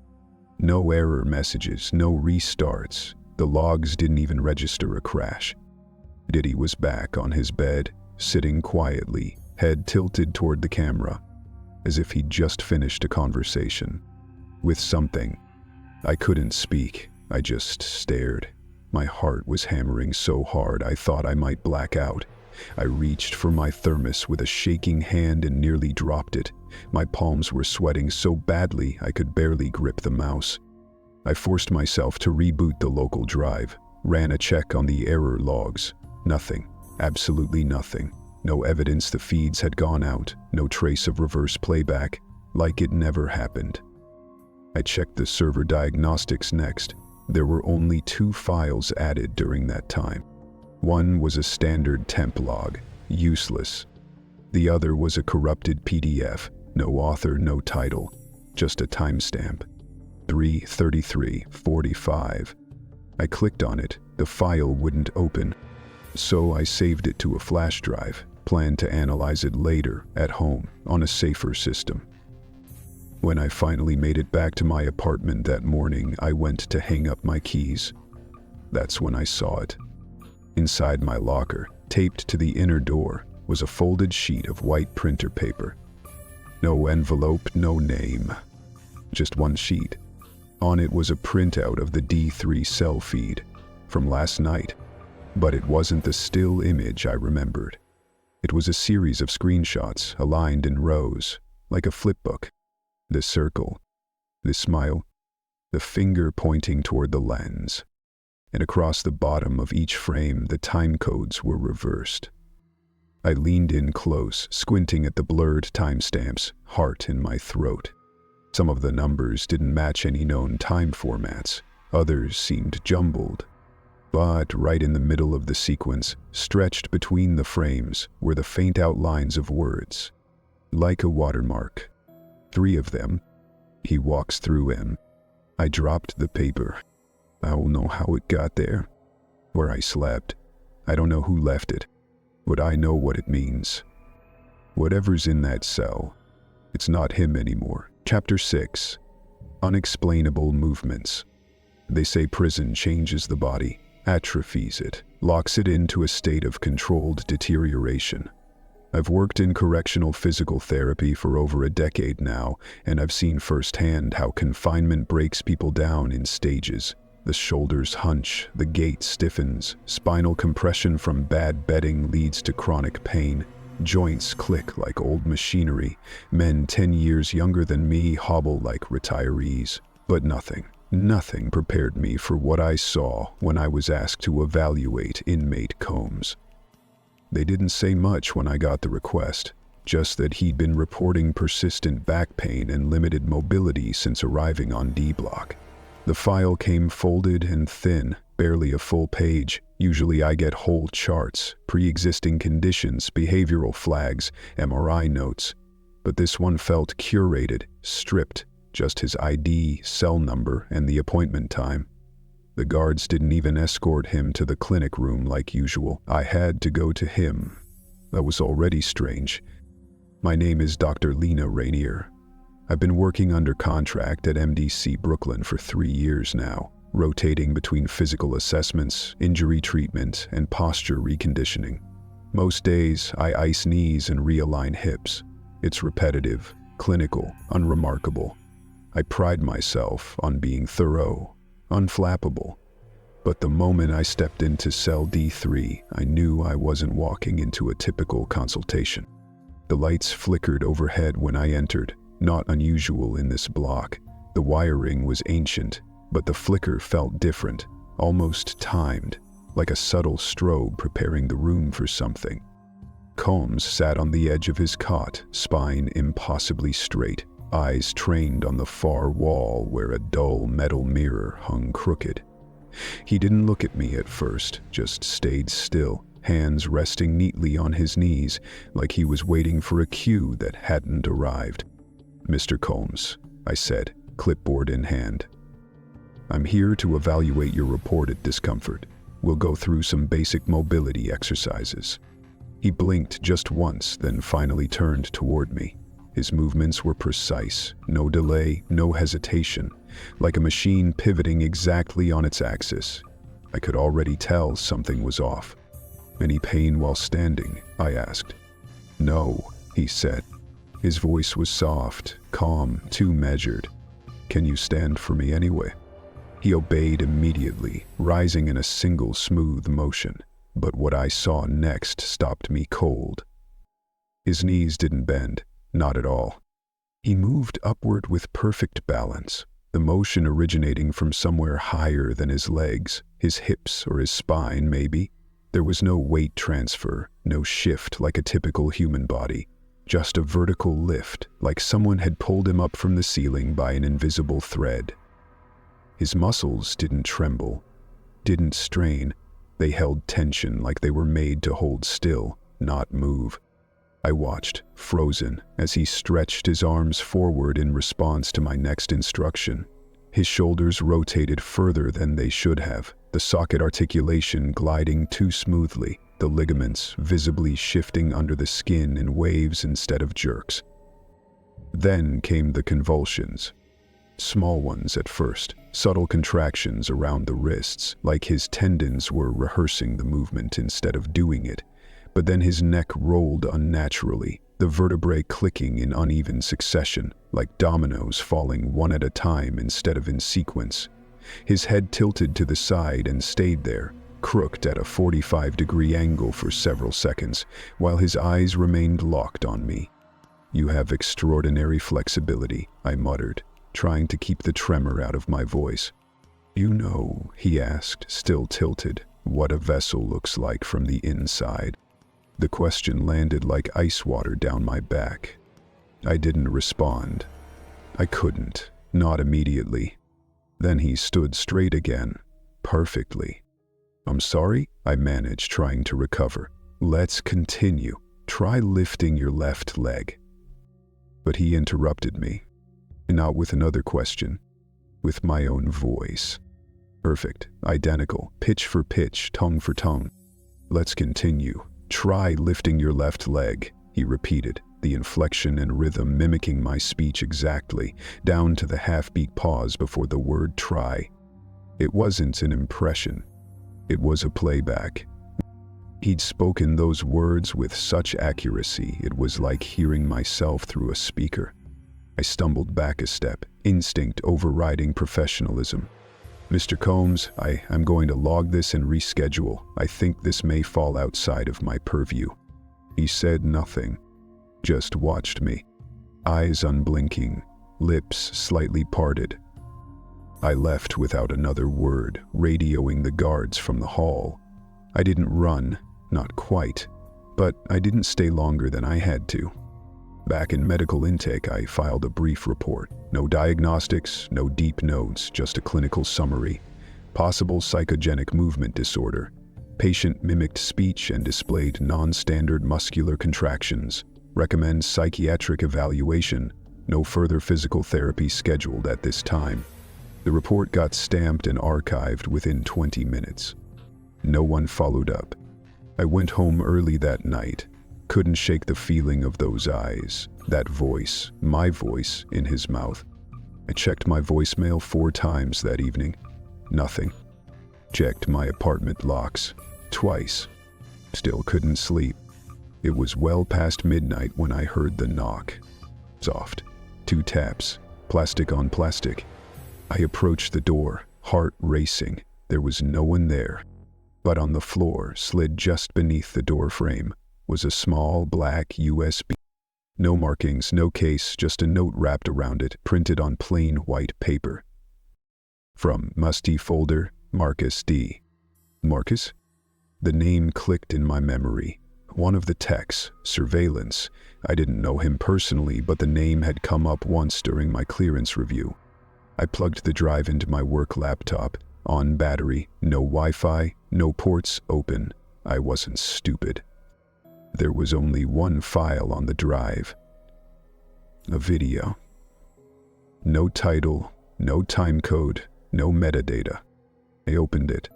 No error messages, no restarts. The logs didn't even register a crash. Diddy was back on his bed, sitting quietly, head tilted toward the camera, as if he'd just finished a conversation. With something. I couldn't speak, I just stared. My heart was hammering so hard I thought I might black out. I reached for my thermos with a shaking hand and nearly dropped it. My palms were sweating so badly I could barely grip the mouse. I forced myself to reboot the local drive, ran a check on the error logs. Nothing, absolutely nothing. No evidence the feeds had gone out, no trace of reverse playback, like it never happened. I checked the server diagnostics next. There were only 2 files added during that time. One was a standard temp log, useless. The other was a corrupted PDF, no author, no title, just a timestamp. 3:33:45. I clicked on it, the file wouldn't open. So I saved it to a flash drive, planned to analyze it later, at home, on a safer system. When I finally made it back to my apartment that morning, I went to hang up my keys. That's when I saw it. Inside my locker, taped to the inner door, was a folded sheet of white printer paper. No envelope, no name. Just one sheet. On it was a printout of the D3 cell feed from last night, but it wasn't the still image I remembered. It was a series of screenshots aligned in rows, like a flipbook. The circle, the smile, the finger pointing toward the lens. And across the bottom of each frame, the time codes were reversed. I leaned in close, squinting at the blurred timestamps, heart in my throat. Some of the numbers didn't match any known time formats. Others seemed jumbled. But right in the middle of the sequence, stretched between the frames, were the faint outlines of words. Like a watermark. 3 of them. He walks through him. I dropped the paper. I don't know how it got there. Where I slept. I don't know who left it. But I know what it means. Whatever's in that cell, it's not him anymore. Chapter 6. Unexplainable movements. They say prison changes the body, atrophies it, locks it into a state of controlled deterioration. I've worked in correctional physical therapy for over a decade now, and I've seen firsthand how confinement breaks people down in stages. The shoulders hunch, the gait stiffens, spinal compression from bad bedding leads to chronic pain. Joints click like old machinery. Men 10 years younger than me hobble like retirees. But nothing prepared me for what I saw when I was asked to evaluate inmate Combs. They didn't say much when I got the request, just that he'd been reporting persistent back pain and limited mobility since arriving on D Block. The file came folded and thin, barely a full page. Usually I get whole charts, pre-existing conditions, behavioral flags, MRI notes. But this one felt curated, stripped, just his ID, cell number, and the appointment time. The guards didn't even escort him to the clinic room like usual. I had to go to him. That was already strange. My name is Dr. Lena Rainier. I've been working under contract at MDC Brooklyn for 3 years now, rotating between physical assessments, injury treatment, and posture reconditioning. Most days, I ice knees and realign hips. It's repetitive, clinical, unremarkable. I pride myself on being thorough, unflappable. But the moment I stepped into cell D3, I knew I wasn't walking into a typical consultation. The lights flickered overhead when I entered, not unusual in this block. The wiring was ancient, but the flicker felt different, almost timed, like a subtle strobe preparing the room for something. Combs sat on the edge of his cot, spine impossibly straight, eyes trained on the far wall where a dull metal mirror hung crooked. He didn't look at me at first, just stayed still, hands resting neatly on his knees, like he was waiting for a cue that hadn't arrived. "Mr. Combs," I said, clipboard in hand. "I'm here to evaluate your reported discomfort. We'll go through some basic mobility exercises." He blinked just once, then finally turned toward me. His movements were precise, no delay, no hesitation, like a machine pivoting exactly on its axis. I could already tell something was off. "Any pain while standing?" I asked. "No," he said. His voice was soft, calm, too measured. "Can you stand for me anyway?" He obeyed immediately, rising in a single smooth motion. But what I saw next stopped me cold. His knees didn't bend, not at all. He moved upward with perfect balance, the motion originating from somewhere higher than his legs, his hips or his spine maybe. There was no weight transfer, no shift like a typical human body. Just a vertical lift, like someone had pulled him up from the ceiling by an invisible thread. His muscles didn't tremble, didn't strain. They held tension like they were made to hold still, not move. I watched, frozen, as he stretched his arms forward in response to my next instruction. His shoulders rotated further than they should have, the socket articulation gliding too smoothly, the ligaments visibly shifting under the skin in waves instead of jerks. Then came the convulsions. Small ones at first, subtle contractions around the wrists, like his tendons were rehearsing the movement instead of doing it. But then his neck rolled unnaturally, the vertebrae clicking in uneven succession, like dominoes falling one at a time instead of in sequence. His head tilted to the side and stayed there, crooked at a 45-degree angle for several seconds, while his eyes remained locked on me. "You have extraordinary flexibility," I muttered, trying to keep the tremor out of my voice. "You know," he asked, still tilted, "what a vessel looks like from the inside?" The question landed like ice water down my back. I didn't respond. I couldn't, not immediately. Then he stood straight again, perfectly. "I'm sorry," I managed, trying to recover. "Let's continue. Try lifting your left leg." But he interrupted me. Not with another question, with my own voice. Perfect, identical, pitch for pitch, tongue for tongue. "Let's continue. Try lifting your left leg," he repeated, the inflection and rhythm mimicking my speech exactly, down to the half-beat pause before the word try. It wasn't an impression. It was a playback. He'd spoken those words with such accuracy, it was like hearing myself through a speaker. I stumbled back a step, instinct overriding professionalism. "Mr. Combs, I'm going to log this and reschedule. I think this may fall outside of my purview." He said nothing, just watched me, eyes unblinking, lips slightly parted. I left without another word, radioing the guards from the hall. I didn't run, not quite, but I didn't stay longer than I had to. Back in medical intake, I filed a brief report. No diagnostics, no deep notes, just a clinical summary. Possible psychogenic movement disorder. Patient mimicked speech and displayed non-standard muscular contractions. Recommends psychiatric evaluation. No further physical therapy scheduled at this time. The report got stamped and archived within 20 minutes. No one followed up. I went home early that night. Couldn't shake the feeling of those eyes, that voice, my voice, in his mouth. I checked my voicemail 4 times that evening. Nothing. Checked my apartment locks. Twice. Still couldn't sleep. It was well past midnight when I heard the knock. Soft. 2 taps. Plastic on plastic. I approached the door, heart racing. There was no one there. But on the floor, slid just beneath the door frame, was a small black USB. No markings, no case, just a note wrapped around it, printed on plain white paper. From musty folder, Marcus D. Marcus? The name clicked in my memory. One of the techs, surveillance. I didn't know him personally, but the name had come up once during my clearance review. I plugged the drive into my work laptop. On battery, no Wi-Fi, no ports open. I wasn't stupid. There was only one file on the drive. A video. No title, no time code, no metadata. I opened it.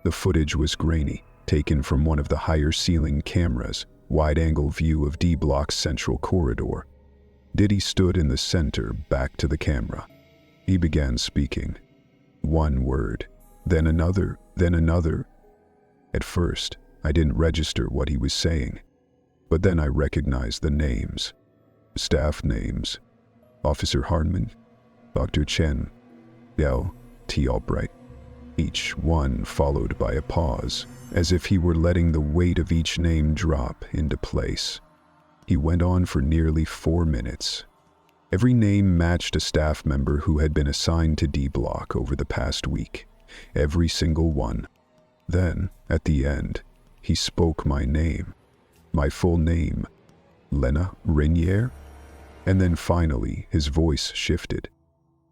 The footage was grainy, taken from one of the higher ceiling cameras, wide-angle view of D Block's central corridor. Diddy stood in the center, back to the camera. He began speaking. One word, then another, then another. At first, I didn't register what he was saying. But then I recognized the names. Staff names. Officer Hardman, Dr. Chen, L. T. Albright. Each one followed by a pause, as if he were letting the weight of each name drop into place. He went on for nearly 4 minutes. Every name matched a staff member who had been assigned to D Block over the past week. Every single one. Then, at the end, he spoke my name. My full name, Lena Renier? And then finally, his voice shifted.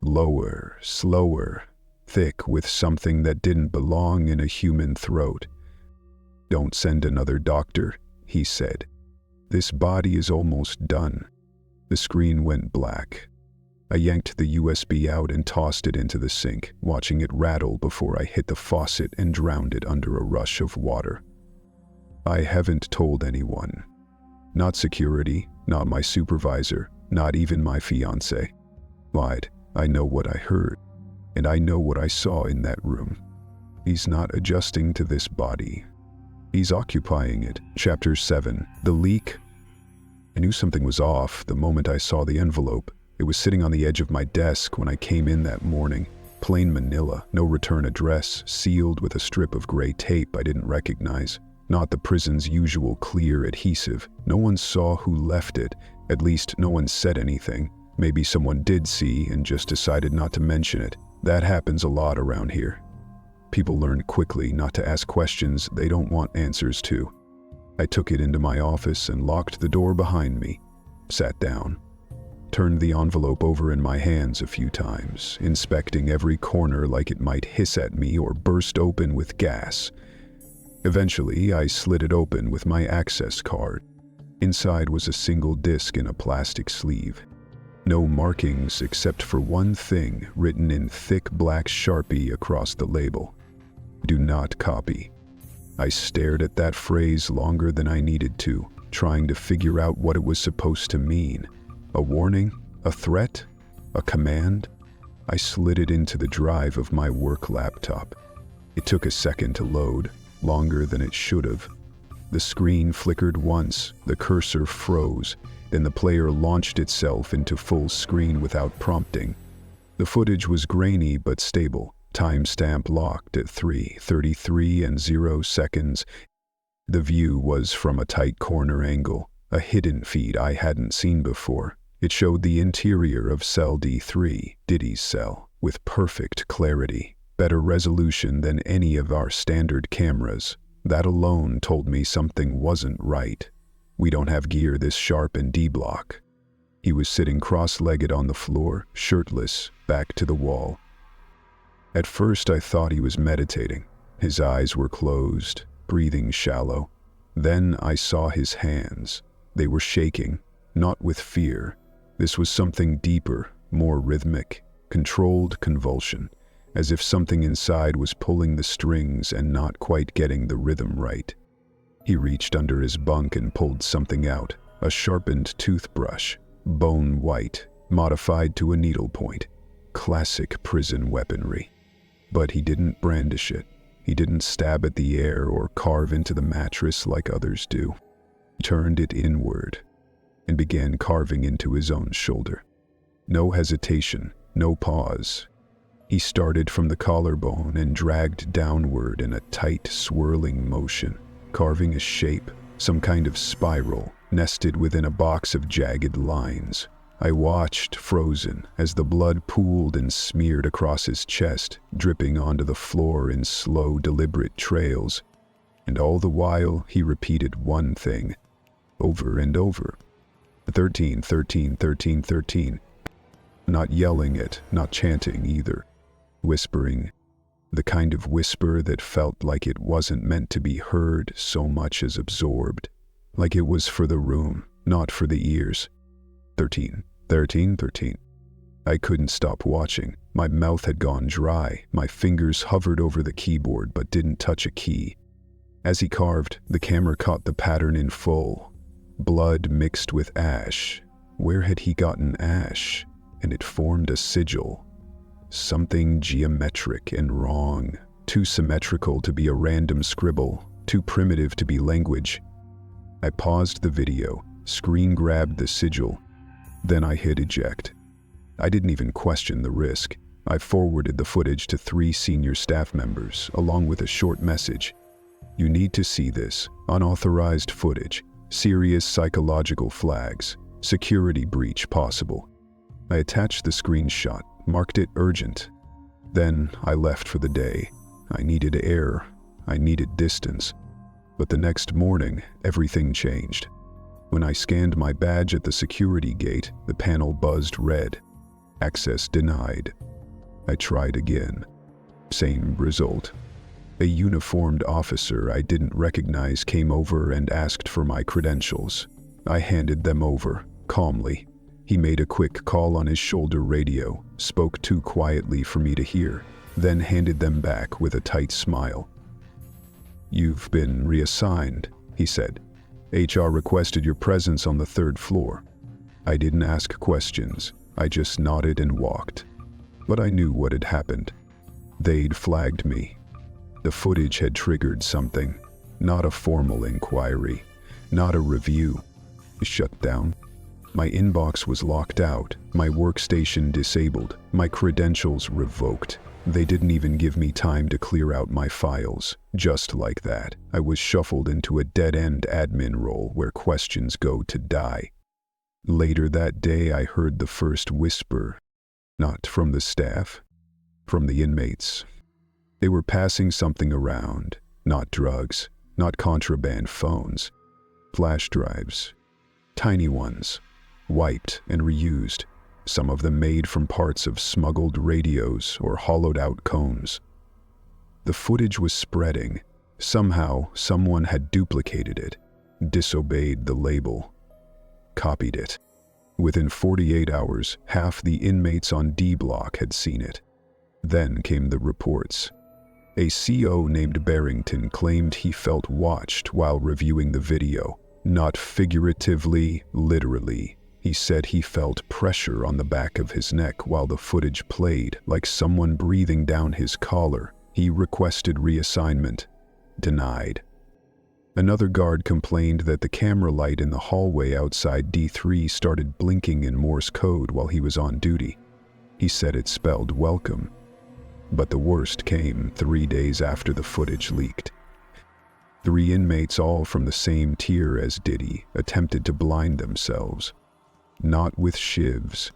Lower, slower, thick with something that didn't belong in a human throat. "Don't send another doctor," he said. "This body is almost done." The screen went black. I yanked the USB out and tossed it into the sink, watching it rattle before I hit the faucet and drowned it under a rush of water. I haven't told anyone. Not security, not my supervisor, not even my fiancé. Lied. I know what I heard, and I know what I saw in that room. He's not adjusting to this body. He's occupying it. Chapter 7. The leak. I knew something was off the moment I saw the envelope. It was sitting on the edge of my desk when I came in that morning. Plain manila, no return address, sealed with a strip of gray tape I didn't recognize. Not the prison's usual clear adhesive. No one saw who left it. At least no one said anything. Maybe someone did see and just decided not to mention it. That happens a lot around here. People learn quickly not to ask questions they don't want answers to. I took it into my office and locked the door behind me, sat down, turned the envelope over in my hands a few times, inspecting every corner like it might hiss at me or burst open with gas. Eventually, I slid it open with my access card. Inside was a single disc in a plastic sleeve. No markings except for one thing written in thick black Sharpie across the label. Do not copy. I stared at that phrase longer than I needed to, trying to figure out what it was supposed to mean. A warning? A threat? A command? I slid it into the drive of my work laptop. It took a second to load, longer than it should have. The screen flickered once, the cursor froze, then the player launched itself into full screen without prompting. The footage was grainy but stable, timestamp locked at 3:33 and 0 seconds. The view was from a tight corner angle, a hidden feed I hadn't seen before. It showed the interior of cell D3, Diddy's cell, with perfect clarity, better resolution than any of our standard cameras. That alone told me something wasn't right. We don't have gear this sharp in D-Block. He was sitting cross-legged on the floor, shirtless, back to the wall. At first I thought he was meditating. His eyes were closed, breathing shallow. Then I saw his hands. They were shaking, not with fear. This was something deeper, more rhythmic, controlled convulsion, as if something inside was pulling the strings and not quite getting the rhythm right. He reached under his bunk and pulled something out, a sharpened toothbrush, bone white, modified to a needlepoint. Classic prison weaponry. But he didn't brandish it. He didn't stab at the air or carve into the mattress like others do. He turned it inward and began carving into his own shoulder. No hesitation, no pause. He started from the collarbone and dragged downward in a tight, swirling motion, carving a shape, some kind of spiral, nested within a box of jagged lines. I watched, frozen, as the blood pooled and smeared across his chest, dripping onto the floor in slow, deliberate trails. And all the while, he repeated one thing, over and over. 13, 13, 13, 13. Not yelling it, not chanting either. Whispering, the kind of whisper that felt like it wasn't meant to be heard so much as absorbed, like it was for the room, not for the ears. 13, 13, 13. I couldn't stop watching. My mouth had gone dry. My fingers hovered over the keyboard but didn't touch a key. As he carved, the camera caught the pattern in full. Blood mixed with ash. Where had he gotten ash? And it formed a sigil. Something geometric and wrong, too symmetrical to be a random scribble, too primitive to be language. I paused the video, screen grabbed the sigil, then I hit eject. I didn't even question the risk. I forwarded the footage to 3 senior staff members, along with a short message. You need to see this. Unauthorized footage, serious psychological flags, security breach possible. I attached the screenshot, marked it urgent. Then I left for the day. I needed air. I needed distance. But the next morning, everything changed. When I scanned my badge at the security gate, the panel buzzed red. Access denied. I tried again. Same result. A uniformed officer I didn't recognize came over and asked for my credentials. I handed them over, calmly. He made a quick call on his shoulder radio, spoke too quietly for me to hear, then handed them back with a tight smile. You've been reassigned, he said. HR requested your presence on the 3rd floor. I didn't ask questions. I just nodded and walked. But I knew what had happened. They'd flagged me. The footage had triggered something. Not a formal inquiry. Not a review. Shut down. My inbox was locked out, my workstation disabled, my credentials revoked. They didn't even give me time to clear out my files. Just like that, I was shuffled into a dead-end admin role where questions go to die. Later that day, I heard the first whisper. Not from the staff, from the inmates. They were passing something around. Not drugs, not contraband phones. Flash drives. Tiny ones, wiped and reused, some of them made from parts of smuggled radios or hollowed-out combs. The footage was spreading. Somehow, someone had duplicated it, disobeyed the label, copied it. Within 48 hours, half the inmates on D Block had seen it. Then came the reports. A CO named Barrington claimed he felt watched while reviewing the video. Not figuratively, literally. He said he felt pressure on the back of his neck while the footage played, like someone breathing down his collar. He requested reassignment. Denied. Another guard complained that the camera light in the hallway outside D3 started blinking in Morse code while he was on duty. He said it spelled welcome. But the worst came 3 days after the footage leaked. 3 inmates, all from the same tier as Diddy, attempted to blind themselves. Not with shivs,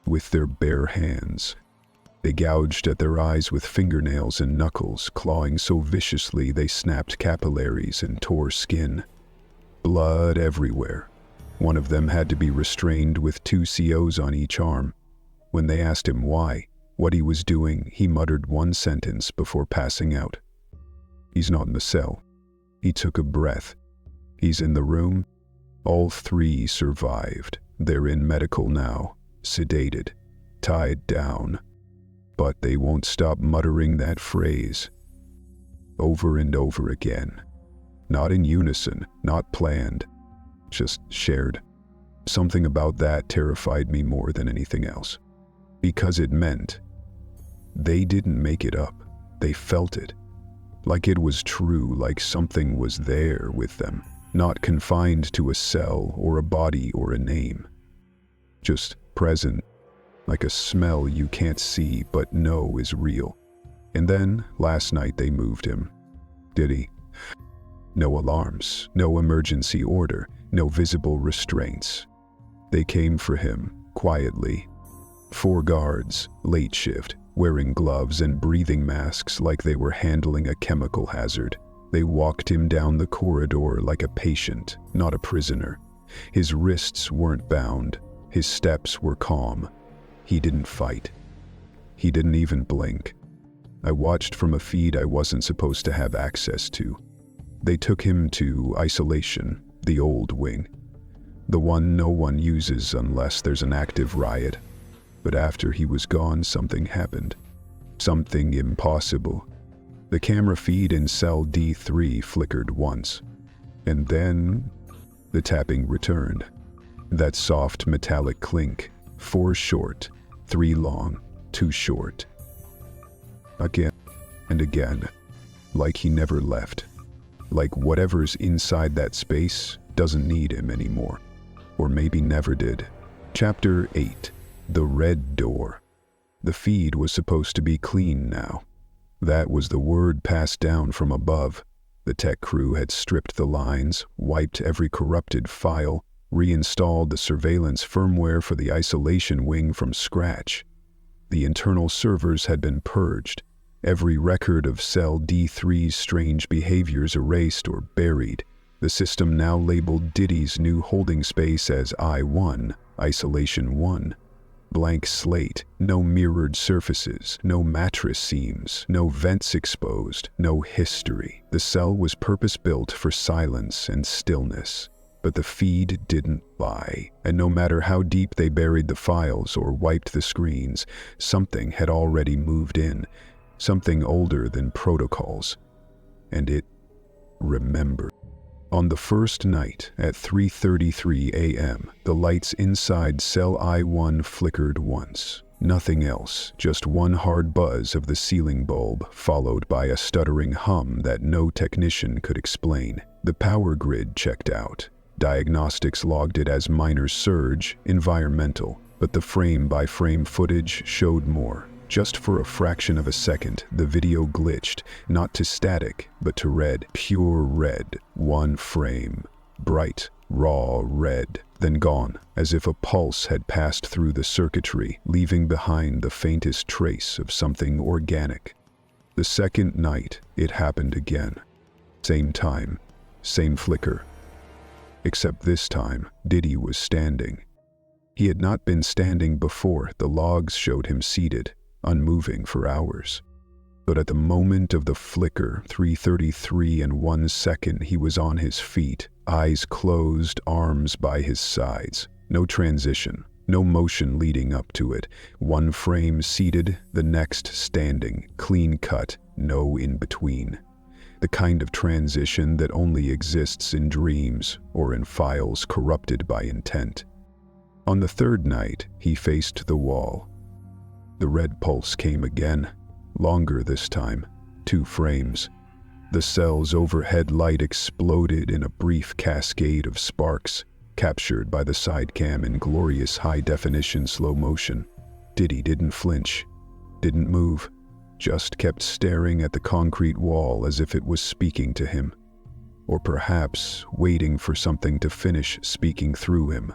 with their bare hands. They gouged at their eyes with fingernails and knuckles, clawing so viciously they snapped capillaries and tore skin. Blood everywhere. One of them had to be restrained with 2 COs on each arm. When they asked him why, what he was doing, he muttered one sentence before passing out. He's not in the cell. He took a breath. He's in the room. All 3 survived. They're in medical now, sedated, tied down. But they won't stop muttering that phrase. Over and over again. Not in unison, not planned, just shared. Something about that terrified me more than anything else. Because it meant they didn't make it up. They felt it. Like it was true, like something was there with them. Not confined to a cell or a body or a name. Just present. Like a smell you can't see but know is real. And then, last night they moved him. Diddy. No alarms, no emergency order, no visible restraints. They came for him, quietly. 4 guards, late shift, wearing gloves and breathing masks like they were handling a chemical hazard. They walked him down the corridor like a patient, not a prisoner. His wrists weren't bound. His steps were calm. He didn't fight. He didn't even blink. I watched from a feed I wasn't supposed to have access to. They took him to isolation, the old wing. The one no one uses unless there's an active riot. But after he was gone, something happened. Something impossible. The camera feed in cell D3 flickered once. And then the tapping returned. That soft metallic clink. 4 short, 3 long, 2 short. Again and again, like he never left. Like whatever's inside that space doesn't need him anymore. Or maybe never did. Chapter 8. The Red Door. The feed was supposed to be clean now. That was the word passed down from above. The tech crew had stripped the lines, wiped every corrupted file, reinstalled the surveillance firmware for the isolation wing from scratch. The internal servers had been purged, every record of cell D3's strange behaviors erased or buried. The system now labeled Diddy's new holding space as I-1, Isolation 1. Blank slate, no mirrored surfaces, no mattress seams, no vents exposed, no history. The cell was purpose-built for silence and stillness. But the feed didn't lie, and no matter how deep they buried the files or wiped the screens, something had already moved in, something older than protocols. And it remembered. On the first night, at 3:33 a.m., the lights inside cell I-1 flickered once. Nothing else, just one hard buzz of the ceiling bulb, followed by a stuttering hum that no technician could explain. The power grid checked out. Diagnostics logged it as minor surge, environmental, but the frame-by-frame footage showed more. Just for a fraction of a second, the video glitched, not to static, but to red, pure red. One frame, bright, raw red, then gone, as if a pulse had passed through the circuitry, leaving behind the faintest trace of something organic. The second night, it happened again. Same time, same flicker. Except this time, Diddy was standing. He had not been standing before. The logs showed him seated, unmoving for hours. But at the moment of the flicker, 3:33 and 1 second, he was on his feet, eyes closed, arms by his sides. No transition, no motion leading up to it. One frame seated, the next standing, clean cut, no in between. The kind of transition that only exists in dreams or in files corrupted by intent. On the third night, he faced the wall. The red pulse came again, longer this time, 2 frames. The cell's overhead light exploded in a brief cascade of sparks, captured by the side cam in glorious high-definition slow motion. Diddy didn't flinch, didn't move, just kept staring at the concrete wall as if it was speaking to him, or perhaps waiting for something to finish speaking through him.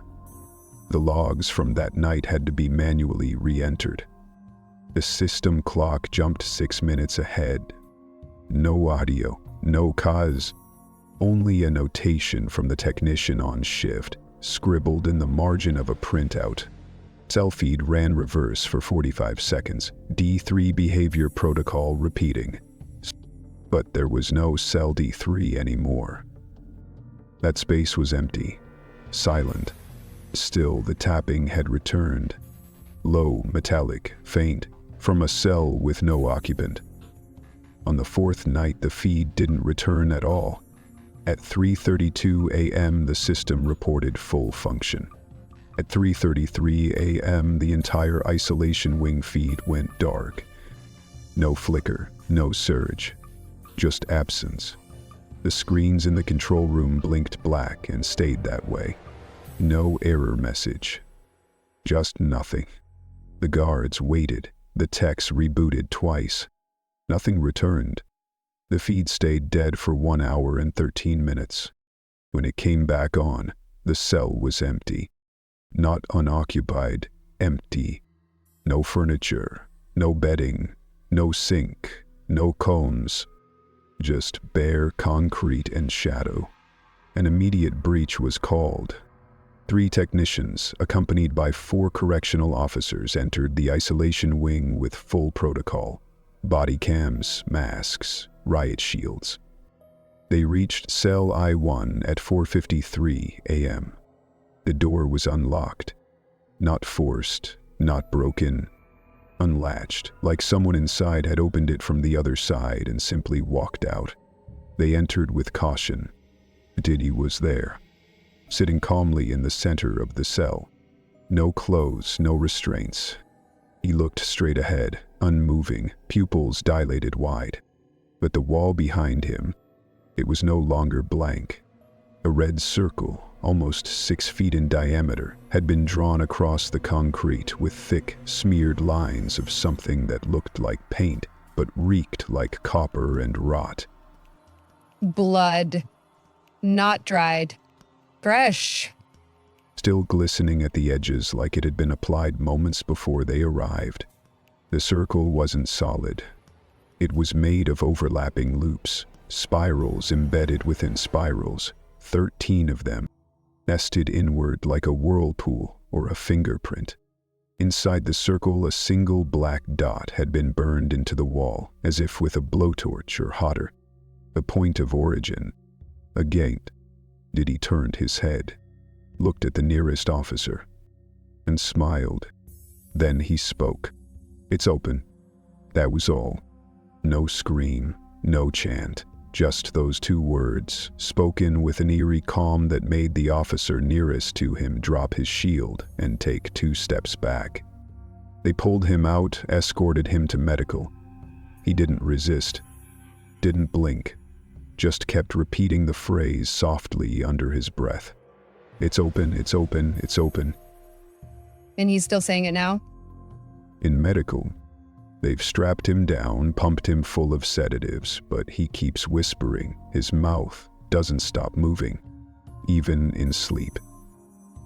The logs from that night had to be manually re-entered. The system clock jumped 6 minutes ahead. No audio, no cause, only a notation from the technician on shift, scribbled in the margin of a printout. Cell feed ran reverse for 45 seconds, D3 behavior protocol repeating. But there was no cell D3 anymore. That space was empty, silent. Still, the tapping had returned. Low, metallic, faint, from a cell with no occupant. On the 4th night, the feed didn't return at all. At 3:32 a.m., the system reported full function. At 3:33 a.m., the entire isolation wing feed went dark. No flicker, no surge, just absence. The screens in the control room blinked black and stayed that way. No error message. Just nothing. The guards waited. The techs rebooted twice. Nothing returned. The feed stayed dead for 1 hour and 13 minutes. When it came back on, the cell was empty. Not unoccupied, empty. No furniture, no bedding, no sink, no combs. Just bare concrete and shadow. An immediate breach was called. 3 technicians, accompanied by 4 correctional officers, entered the isolation wing with full protocol. Body cams, masks, riot shields. They reached cell I-1 at 4:53 a.m. The door was unlocked. Not forced, not broken. Unlatched, like someone inside had opened it from the other side and simply walked out. They entered with caution. Diddy was there, sitting calmly in the center of the cell. No clothes, no restraints. He looked straight ahead, unmoving, pupils dilated wide. But the wall behind him, it was no longer blank. A red circle, almost 6 feet in diameter, had been drawn across the concrete with thick, smeared lines of something that looked like paint, but reeked like copper and rot. Blood. Not dried. Fresh. Still glistening at the edges like it had been applied moments before they arrived. The circle wasn't solid. It was made of overlapping loops, spirals embedded within spirals, 13 of them, nested inward like a whirlpool or a fingerprint. Inside the circle, a single black dot had been burned into the wall, as if with a blowtorch or hotter. A point of origin. A gate. Diddy turned his head, looked at the nearest officer, and smiled. Then he spoke. "It's open." That was all. No scream, no chant, just those 2 words, spoken with an eerie calm that made the officer nearest to him drop his shield and take 2 steps back. They pulled him out, escorted him to medical. He didn't resist, didn't blink, just kept repeating the phrase softly under his breath. "It's open, it's open, it's open." And he's still saying it now? In medical, they've strapped him down, pumped him full of sedatives, but he keeps whispering. His mouth doesn't stop moving, even in sleep.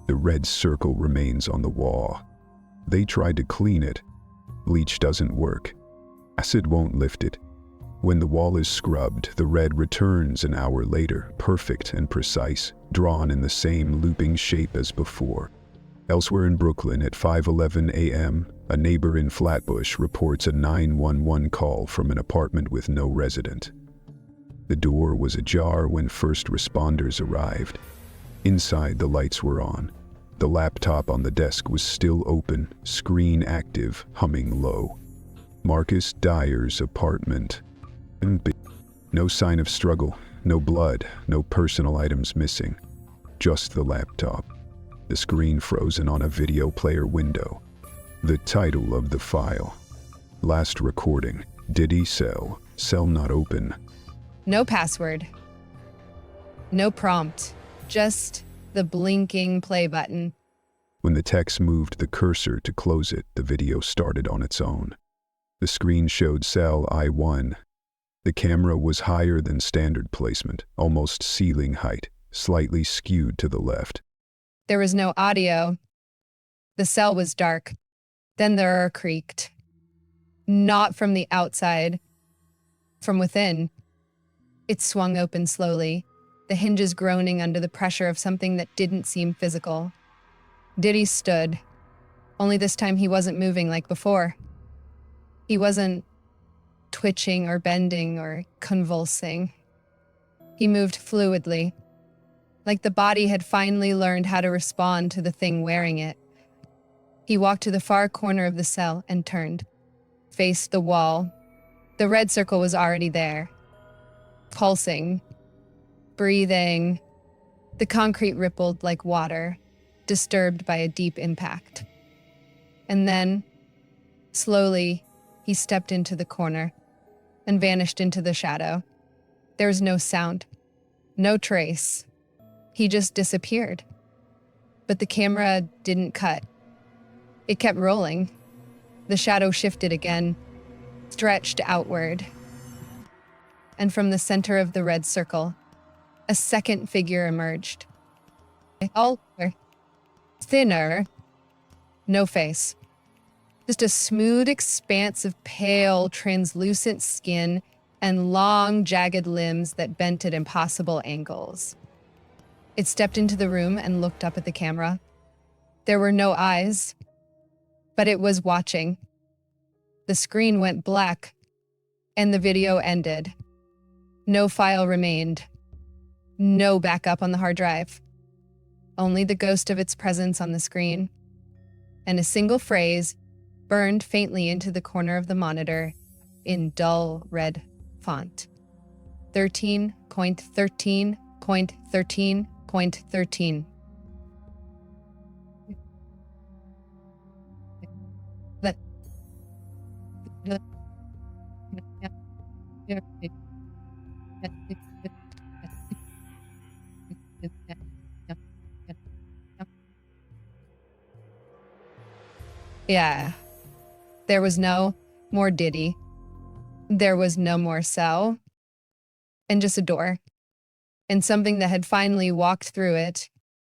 The red circle remains on the wall. They tried to clean it. Bleach doesn't work. Acid won't lift it. When the wall is scrubbed, the red returns an hour later, perfect and precise, drawn in the same looping shape as before. Elsewhere in Brooklyn at 5:11 a.m., a neighbor in Flatbush reports a 911 call from an apartment with no resident. The door was ajar when first responders arrived. Inside, the lights were on. The laptop on the desk was still open, screen active, humming low. Marcus Dyer's apartment. No sign of struggle, no blood, no personal items missing. Just the laptop. The screen frozen on a video player window. The title of the file. Last recording. Diddy cell. Cell not open. No password. No prompt. Just the blinking play button. When the text moved the cursor to close it, the video started on its own. The screen showed cell I1. The camera was higher than standard placement, almost ceiling height, slightly skewed to the left. There was no audio. The cell was dark. Then the door creaked. Not from the outside, from within. It swung open slowly, the hinges groaning under the pressure of something that didn't seem physical. Diddy stood, only this time he wasn't moving like before. He wasn't twitching or bending or convulsing. He moved fluidly, like the body had finally learned how to respond to the thing wearing it. He walked to the far corner of the cell and turned, faced the wall. The red circle was already there, pulsing, breathing. The concrete rippled like water, disturbed by a deep impact. And then, slowly, he stepped into the corner and vanished into the shadow. There was no sound, no trace. He just disappeared. But the camera didn't cut. It kept rolling. The shadow shifted again, stretched outward. And from the center of the red circle, a second figure emerged. Taller, thinner, no face. Just a smooth expanse of pale, translucent skin and long, jagged limbs that bent at impossible angles. It stepped into the room and looked up at the camera. There were no eyes, but it was watching. The screen went black, and the video ended. No file remained. No backup on the hard drive. Only the ghost of its presence on the screen. And a single phrase burned faintly into the corner of the monitor in dull red font. 13.13.13.13. Yeah. There was no more Diddy. There was no more cell. And just a door. And something that had finally walked through it